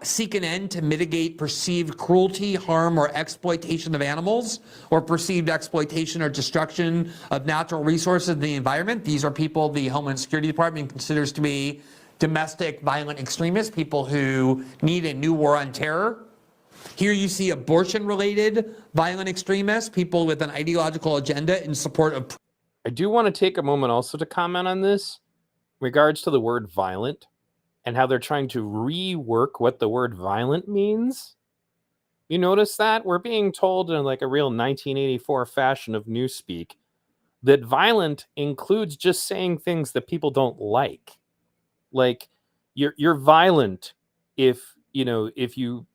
seek an end to mitigate perceived cruelty, harm, or exploitation of animals, or perceived exploitation or destruction of natural resources in the environment. These are people the Homeland Security Department considers to be domestic violent extremists, people who need a new war on terror. Here you see abortion-related violent extremists, people with an ideological agenda in support of... I do want to take a moment also to comment on this in regards to the word violent and how they're trying to rework what the word violent means. You notice that? We're being told in like a real 1984 fashion of newspeak that violent includes just saying things that people don't like. Like you're violent if you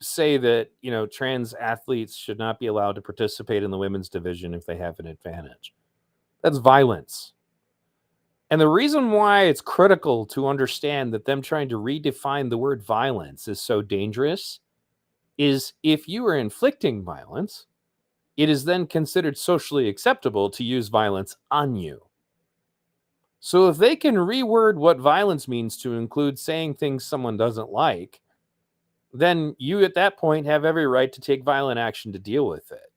say that, trans athletes should not be allowed to participate in the women's division if they have an advantage. That's violence. And the reason why it's critical to understand that them trying to redefine the word violence is so dangerous is if you are inflicting violence, it is then considered socially acceptable to use violence on you. So if they can reword what violence means to include saying things someone doesn't like, then you at that point have every right to take violent action to deal with it.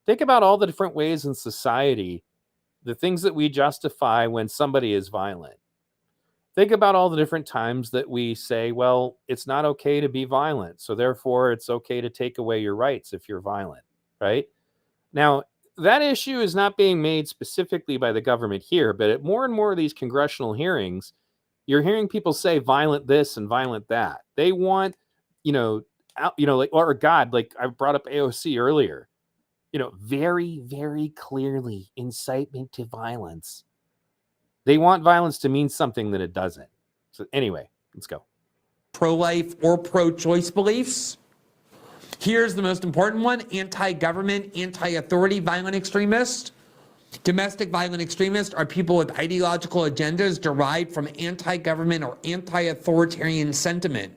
Think about all the different ways in society, the things that we justify when somebody is violent. Think about all the different times that we say, well, it's not okay to be violent, so therefore it's okay to take away your rights if you're violent, right? Now, that issue is not being made specifically by the government here, but at more and more of these congressional hearings, you're hearing people say violent this and violent that. They want, or God, like I brought up AOC earlier, very, very clearly incitement to violence. They want violence to mean something that it doesn't. So anyway, let's go. Pro-life or pro-choice beliefs. Here's the most important one: anti-government, anti-authority violent extremists. Domestic violent extremists are people with ideological agendas derived from anti-government or anti-authoritarian sentiment,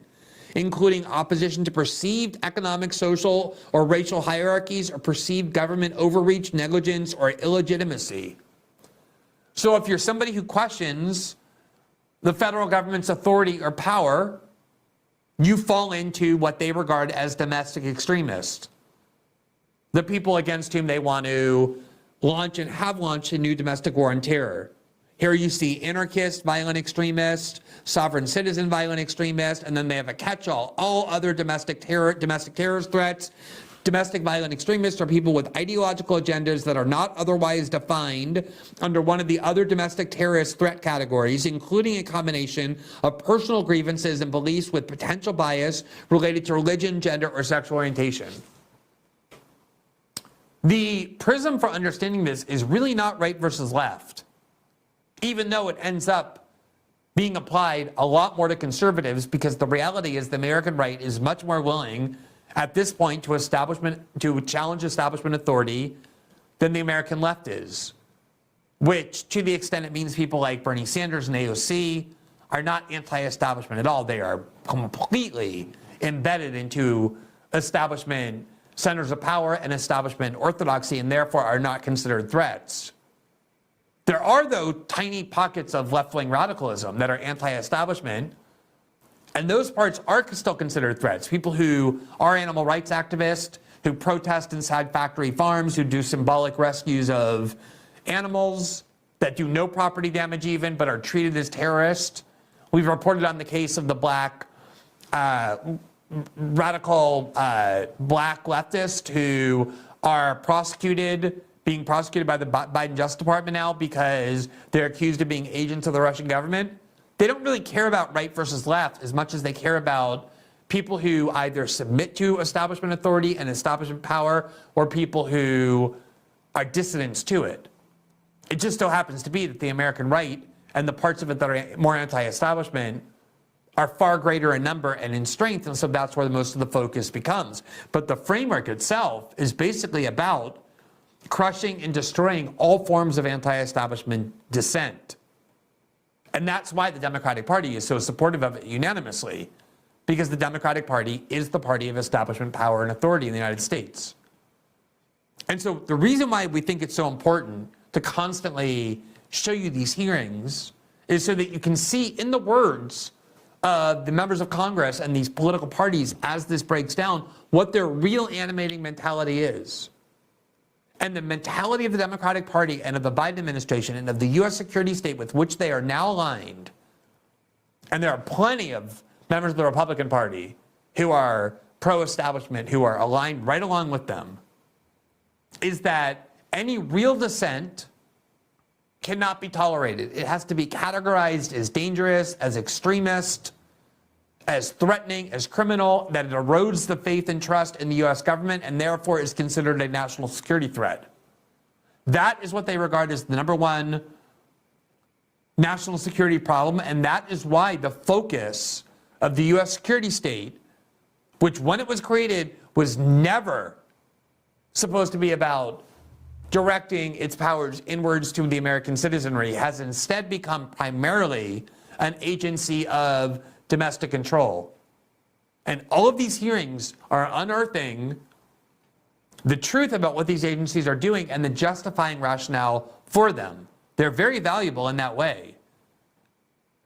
including opposition to perceived economic, social, or racial hierarchies, or perceived government overreach, negligence, or illegitimacy. So if you're somebody who questions the federal government's authority or power, you fall into what they regard as domestic extremists, the people against whom they want to launch and have launched a new domestic war on terror. Here you see anarchist, violent extremist, sovereign citizen, violent extremist, and then they have a catch-all: all other domestic terrorist threats. Domestic violent extremists are people with ideological agendas that are not otherwise defined under one of the other domestic terrorist threat categories, including a combination of personal grievances and beliefs with potential bias related to religion, gender, or sexual orientation. The prism for understanding this is really not right versus left, even though it ends up being applied a lot more to conservatives, because the reality is the American right is much more willing at this point to challenge establishment authority than the American left is, which, to the extent it means people like Bernie Sanders and AOC are not anti-establishment at all. They are completely embedded into establishment centers of power and establishment orthodoxy, and therefore are not considered threats. There are, though, tiny pockets of left-wing radicalism that are anti-establishment, and those parts are still considered threats. People who are animal rights activists, who protest inside factory farms, who do symbolic rescues of animals that do no property damage even, but are treated as terrorists. We've reported on the case of the black radical black leftists who are being prosecuted by the Biden Justice Department now because they're accused of being agents of the Russian government. They don't really care about right versus left as much as they care about people who either submit to establishment authority and establishment power, or people who are dissidents to it. It just so happens to be that the American right and the parts of it that are more anti-establishment are far greater in number and in strength, and so that's where most of the focus becomes. But the framework itself is basically about crushing and destroying all forms of anti-establishment dissent. And that's why the Democratic Party is so supportive of it unanimously, because the Democratic Party is the party of establishment power and authority in the United States. And so the reason why we think it's so important to constantly show you these hearings is so that you can see in the words of the members of Congress and these political parties, as this breaks down, what their real animating mentality is. And the mentality of the Democratic Party and of the Biden administration and of the U.S. security state with which they are now aligned, and there are plenty of members of the Republican Party who are pro-establishment, who are aligned right along with them, is that any real dissent cannot be tolerated. It has to be categorized as dangerous, as extremist, as threatening, as criminal, that it erodes the faith and trust in the U.S. government and therefore is considered a national security threat. That is what they regard as the number one national security problem, and that is why the focus of the U.S. security state, which when it was created was never supposed to be about directing its powers inwards to the American citizenry, has instead become primarily an agency of domestic control. And all of these hearings are unearthing the truth about what these agencies are doing and the justifying rationale for them. They're very valuable in that way.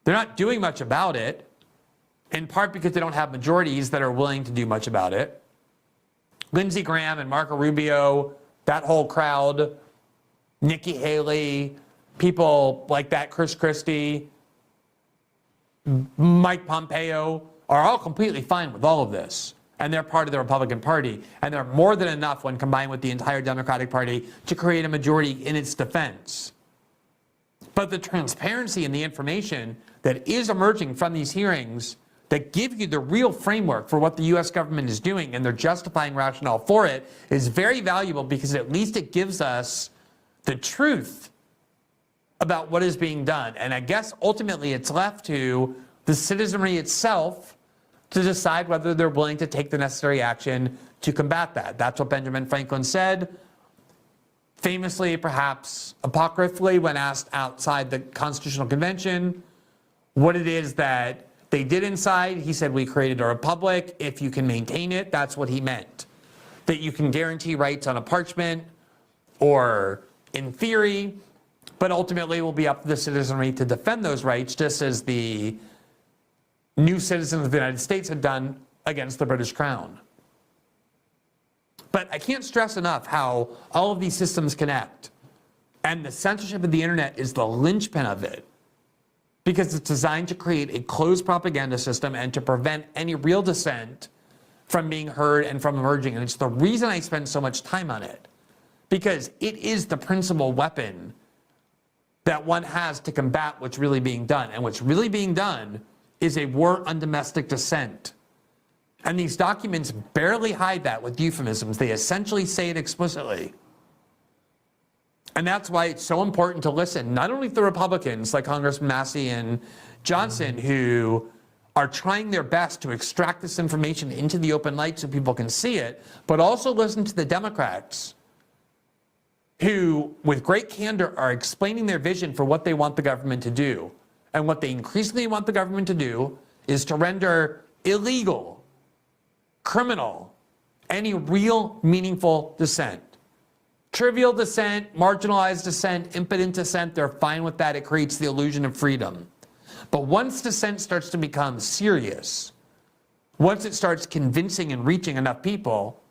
They're not doing much about it, in part because they don't have majorities that are willing to do much about it. Lindsey Graham and Marco Rubio, that whole crowd, Nikki Haley, people like that, Chris Christie, Mike Pompeo, are all completely fine with all of this. And they're part of the Republican Party. And they're more than enough when combined with the entire Democratic Party to create a majority in its defense. But the transparency and the information that is emerging from these hearings that give you the real framework for what the U.S. government is doing and their justifying rationale for it is very valuable, because at least it gives us the truth about what is being done. And I guess ultimately it's left to the citizenry itself to decide whether they're willing to take the necessary action to combat that. That's what Benjamin Franklin said. Famously, perhaps apocryphally, when asked outside the Constitutional Convention what it is that they did inside, he said, "We created a republic. If you can maintain it," that's what he meant. That you can guarantee rights on a parchment or in theory, but ultimately it will be up to the citizenry to defend those rights, just as the new citizens of the United States had done against the British Crown. But I can't stress enough how all of these systems connect. And the censorship of the internet is the linchpin of it, because it's designed to create a closed propaganda system and to prevent any real dissent from being heard and from emerging. And it's the reason I spend so much time on it, because it is the principal weapon that one has to combat what's really being done. And what's really being done is a war on domestic dissent. And these documents barely hide that with euphemisms. They essentially say it explicitly. And that's why it's so important to listen, not only to the Republicans like Congressman Massey and Johnson, who are trying their best to extract this information into the open light so people can see it, but also listen to the Democrats, who, with great candor, are explaining their vision for what they want the government to do. And what they increasingly want the government to do is to render illegal, criminal, any real meaningful dissent. Trivial dissent, marginalized dissent, impotent dissent, they're fine with that. It creates the illusion of freedom. But once dissent starts to become serious, once it starts convincing and reaching enough people,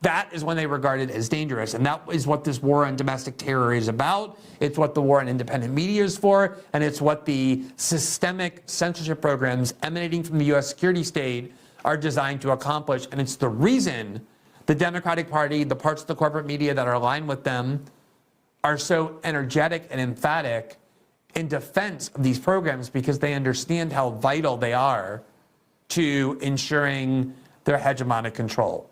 that is when they regard it as dangerous. And that is what this war on domestic terror is about. It's what the war on independent media is for. And it's what the systemic censorship programs emanating from the U.S. security state are designed to accomplish. And it's the reason the Democratic Party, the parts of the corporate media that are aligned with them, are so energetic and emphatic in defense of these programs, because they understand how vital they are to ensuring their hegemonic control.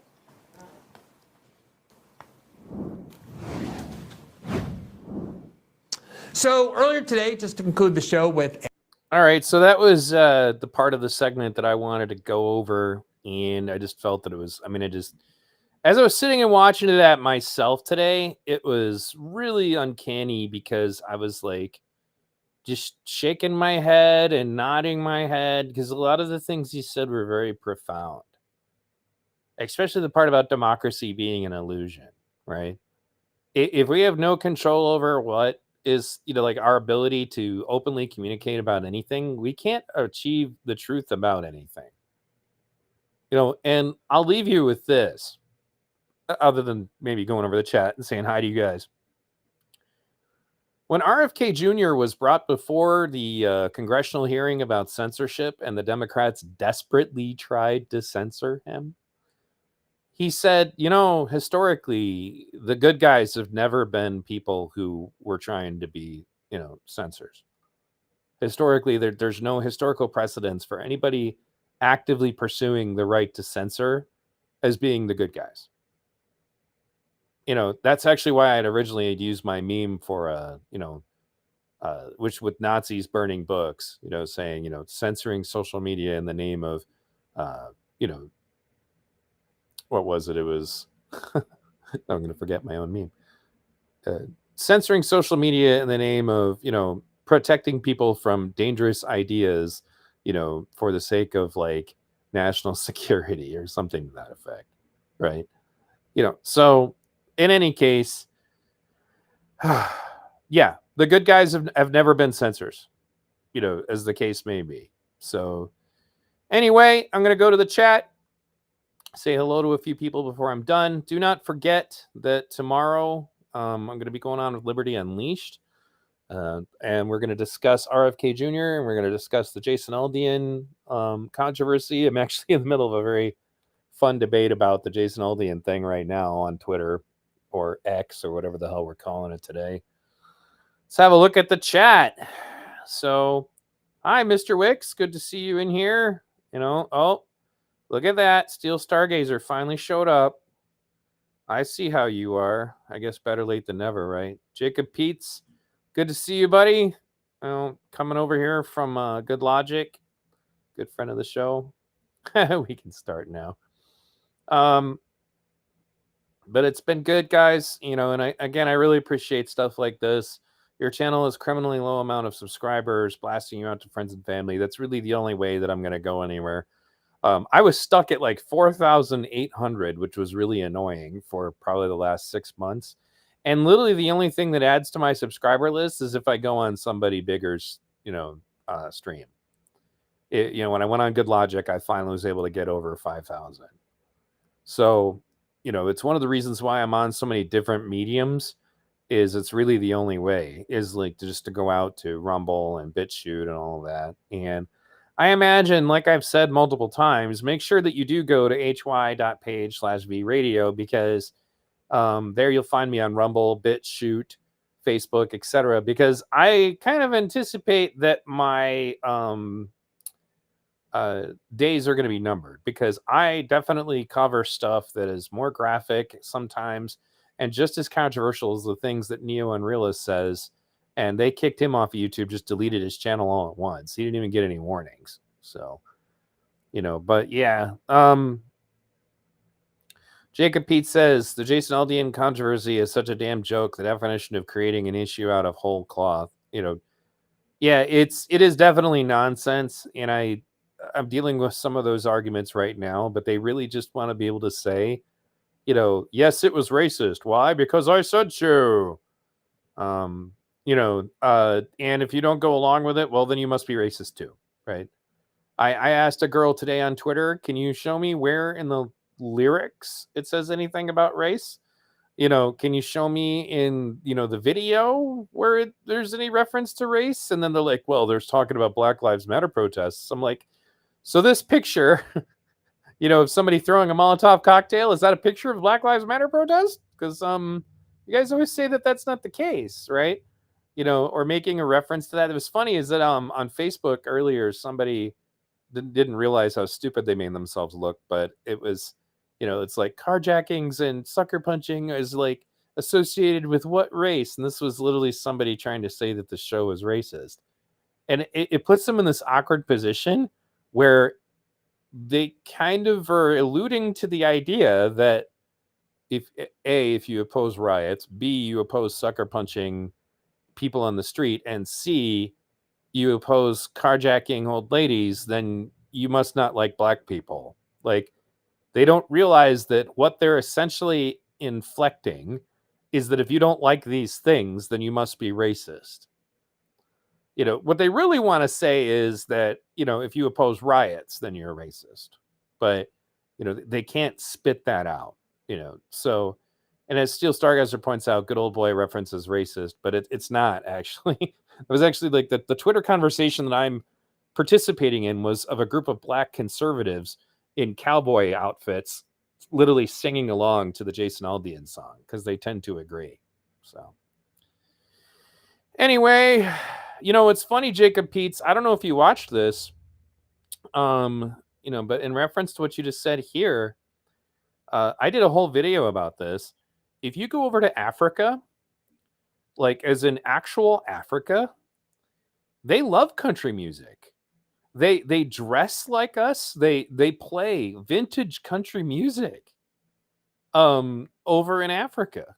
So earlier today, just to conclude the show with... All right, so that was the part of the segment that I wanted to go over, and I just felt that it was, as I was sitting and watching it at myself today, it was really uncanny, because I was like just shaking my head and nodding my head, because a lot of the things he said were very profound, especially the part about democracy being an illusion, right? If we have no control over what is, like our ability to openly communicate about anything, we can't achieve the truth about anything. And I'll leave you with this, other than maybe going over the chat and saying hi to you guys. When RFK Jr. was brought before the congressional hearing about censorship and the Democrats desperately tried to censor him, he said, historically, the good guys have never been people who were trying to be, censors. Historically, there's no historical precedence for anybody actively pursuing the right to censor as being the good guys. That's actually why I'd originally used my meme for, which with Nazis burning books, saying, censoring social media in the name of, what was it? It was, I'm going to forget my own meme. Censoring social media in the name of, protecting people from dangerous ideas, for the sake of like national security or something to that effect. Right. So in any case, yeah, the good guys have never been censors, as the case may be. So anyway, I'm going to go to the chat, say hello to a few people before I'm done. Do not forget that tomorrow I'm going to be going on with Liberty Unleashed. And we're going to discuss RFK Jr. and we're going to discuss the Jason Aldean controversy. I'm actually in the middle of a very fun debate about the Jason Aldean thing right now on Twitter, or X, or whatever the hell we're calling it today. Let's have a look at the chat. So, hi, Mr. Wicks. Good to see you in here. Oh, look at that. Steel Stargazer finally showed up. I see how you are. I guess better late than never, right? Jacob Peets, good to see you, buddy. Coming over here from Good Logic, good friend of the show. We can start now. But it's been good, guys. And I really appreciate stuff like this. Your channel is criminally low amount of subscribers, blasting you out to friends and family. That's really the only way that I'm going to go anywhere. I was stuck at like 4,800, which was really annoying for probably the last 6 months. And literally the only thing that adds to my subscriber list is if I go on somebody bigger's, stream. When I went on Good Logic, I finally was able to get over 5,000. So, it's one of the reasons why I'm on so many different mediums. Is it's really the only way is like just to go out to Rumble and BitChute and all of that. And I imagine, like I've said multiple times, make sure that you do go to hy.page/vradio because there you'll find me on Rumble, BitChute, Facebook, etc. Because I kind of anticipate that my days are going to be numbered because I definitely cover stuff that is more graphic sometimes and just as controversial as the things that Neo Unrealist says. And they kicked him off of YouTube, just deleted his channel all at once. He didn't even get any warnings. So, but yeah. Jacob Pete says, the Jason Aldean controversy is such a damn joke. The definition of creating an issue out of whole cloth. Yeah, it is definitely nonsense. And I'm dealing with some of those arguments right now, but they really just want to be able to say, yes, it was racist. Why? Because I said so. And if you don't go along with it, well, then you must be racist too, right? I asked a girl today on Twitter, can you show me where in the lyrics it says anything about race? Can you show me in, the video where there's any reference to race? And then they're like, well, there's talking about Black Lives Matter protests. I'm like, so this picture, of somebody throwing a Molotov cocktail, is that a picture of Black Lives Matter protest? Because, you guys always say that that's not the case, right? Or making a reference to that. It was funny is that on Facebook earlier, somebody didn't realize how stupid they made themselves look, but it was, it's like carjackings and sucker punching is like associated with what race? And this was literally somebody trying to say that the show is racist. And it puts them in this awkward position where they kind of are alluding to the idea that if you oppose riots, B, you oppose sucker punching people on the street, and C, you oppose carjacking old ladies, then you must not like black people. Like, they don't realize that what they're essentially inflecting is that if you don't like these things, then you must be racist. What they really want to say is that, if you oppose riots, then you're a racist. But, they can't spit that out. So, and as Steel Stargazer points out, good old boy references racist, but it's not actually. It was actually like the Twitter conversation that I'm participating in was of a group of black conservatives in cowboy outfits, literally singing along to the Jason Aldean song because they tend to agree. So, anyway, it's funny, Jacob Peets. I don't know if you watched this, but in reference to what you just said here. I did a whole video about this. If you go over to Africa, like as in actual Africa, they love country music. They dress like us. They play vintage country music over in Africa.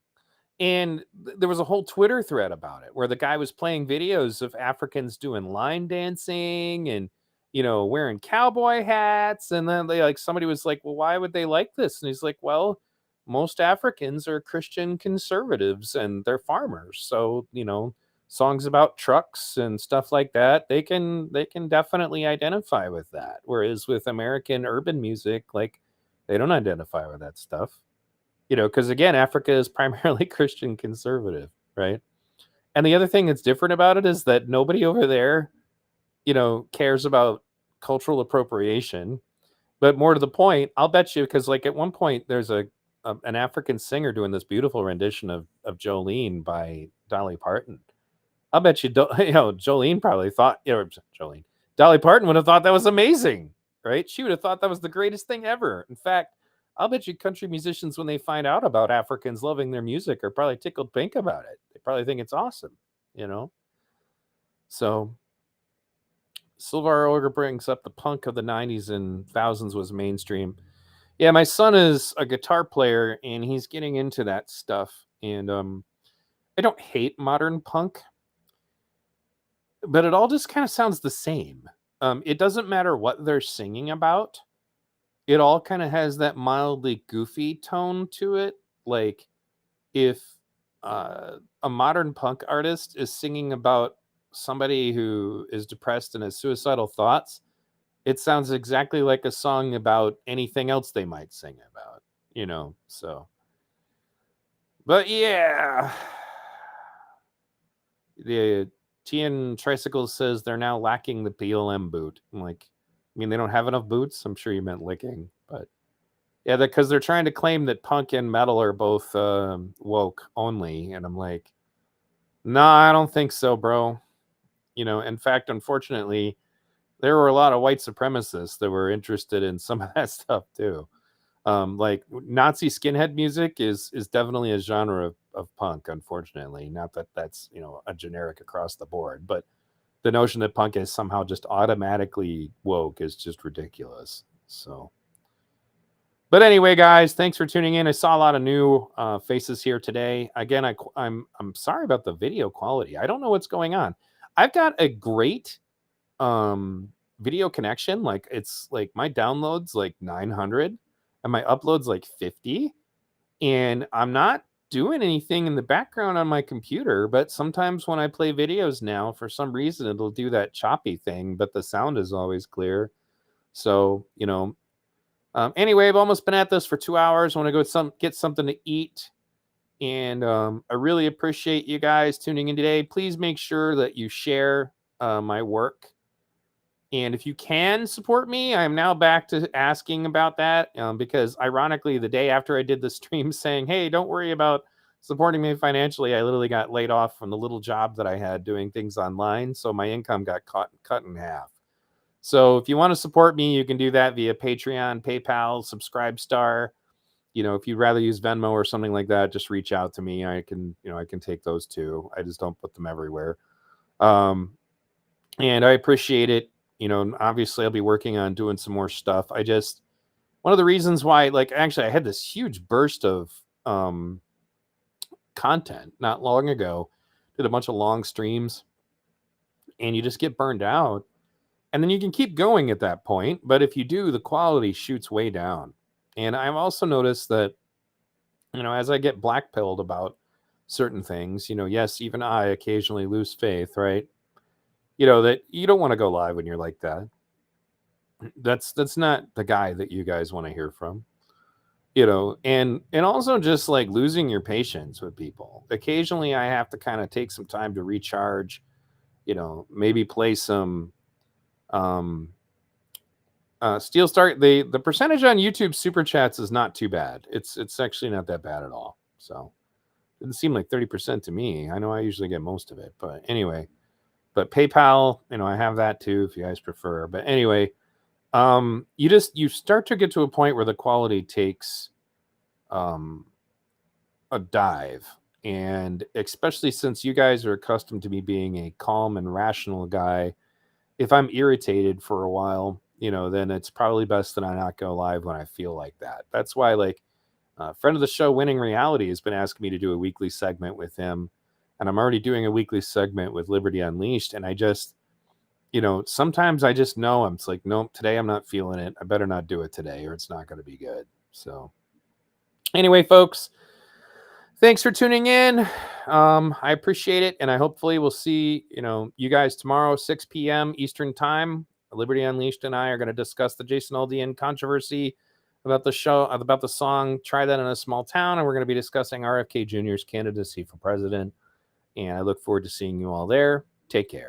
And there was a whole Twitter thread about it where the guy was playing videos of Africans doing line dancing and wearing cowboy hats. And then somebody was like, well, why would they like this? And he's like, well, most Africans are Christian conservatives and they're farmers. So, songs about trucks and stuff like that, they can definitely identify with that. Whereas with American urban music, like they don't identify with that stuff, because again, Africa is primarily Christian conservative, right? And the other thing that's different about it is that nobody over there, cares about cultural appropriation. But more to the point, I'll bet you, because like at one point there's an African singer doing this beautiful rendition of Jolene by Dolly Parton. I'll bet you, Jolene probably thought, Dolly Parton would have thought that was amazing, right? She would have thought that was the greatest thing ever. In fact, I'll bet you country musicians, when they find out about Africans loving their music, are probably tickled pink about it. They probably think it's awesome, you know? So, Silvar Ogre brings up the punk of the 90s and thousands was mainstream. Yeah, my son is a guitar player, and he's getting into that stuff. And I don't hate modern punk, but it all just kind of sounds the same. It doesn't matter what they're singing about. It all kind of has that mildly goofy tone to it. Like if a modern punk artist is singing about somebody who is depressed and has suicidal thoughts, it sounds exactly like a song about anything else they might sing about, you know, so. But yeah, the TN Tricycle says they're now lacking the BLM boot. I'm like, I mean, they don't have enough boots? I'm sure you meant licking, but yeah, because they're trying to claim that punk and metal are both woke only. And I'm like, nah, I don't think so, bro. You know, in fact, unfortunately, there were a lot of white supremacists that were interested in some of that stuff too. Like Nazi skinhead music is definitely a genre of punk, unfortunately. Not that that's, you know, a generic across the board, but the notion that punk is somehow just automatically woke is just ridiculous. So, but anyway, guys, thanks for tuning in. I saw a lot of new faces here today. Again, I'm sorry about the video quality. I don't know what's going on. I've got a great video connection. Like it's like my downloads like 900 and my uploads like 50, and I'm not doing anything in the background on my computer, but sometimes when I play videos now, for some reason it'll do that choppy thing, but the sound is always clear. So, you know, anyway, I've almost been at this for 2 hours. I want to go get something to eat. And I really appreciate you guys tuning in today. Please make sure that you share my work. And if you can support me, I'm now back to asking about that because ironically, the day after I did the stream saying, hey, don't worry about supporting me financially, I literally got laid off from the little job that I had doing things online. So my income got cut in half. So if you want to support me, you can do that via Patreon, PayPal, Subscribestar. You know, if you'd rather use Venmo or something like that, just reach out to me. I can take those too. I just don't put them everywhere. And I appreciate it. You know, obviously I'll be working on doing some more stuff. One of the reasons why, like, actually I had this huge burst of content not long ago, did a bunch of long streams, and you just get burned out. And then you can keep going at that point. But if you do, the quality shoots way down. And I've also noticed that, you know, as I get blackpilled about certain things, you know, yes, even I occasionally lose faith, right? You know, that you don't want to go live when you're like that. That's not the guy that you guys want to hear from. You know, and also just like losing your patience with people. Occasionally I have to kind of take some time to recharge, you know, maybe play some Steel Star. The percentage on YouTube super chats is not too bad. It's actually not that bad at all. So it didn't seem like 30% to me. I know I usually get most of it, but anyway. But PayPal, you know, I have that too if you guys prefer. But anyway, you start to get to a point where the quality takes a dive. And especially since you guys are accustomed to me being a calm and rational guy, if I'm irritated for a while, you know, then it's probably best that I not go live when I feel like that. That's why, like, friend of the show, Winning Reality, has been asking me to do a weekly segment with him. And I'm already doing a weekly segment with Liberty Unleashed. And I just, you know, sometimes I just know it's like, nope, today I'm not feeling it. I better not do it today or it's not going to be good. So anyway, folks, thanks for tuning in. I appreciate it. And I hopefully will see, you know, you guys tomorrow, 6 p.m. Eastern time. Liberty Unleashed and I are going to discuss the Jason Aldean controversy about the show, about the song Try That in a Small Town. And we're going to be discussing RFK Jr.'s candidacy for president. And I look forward to seeing you all there. Take care.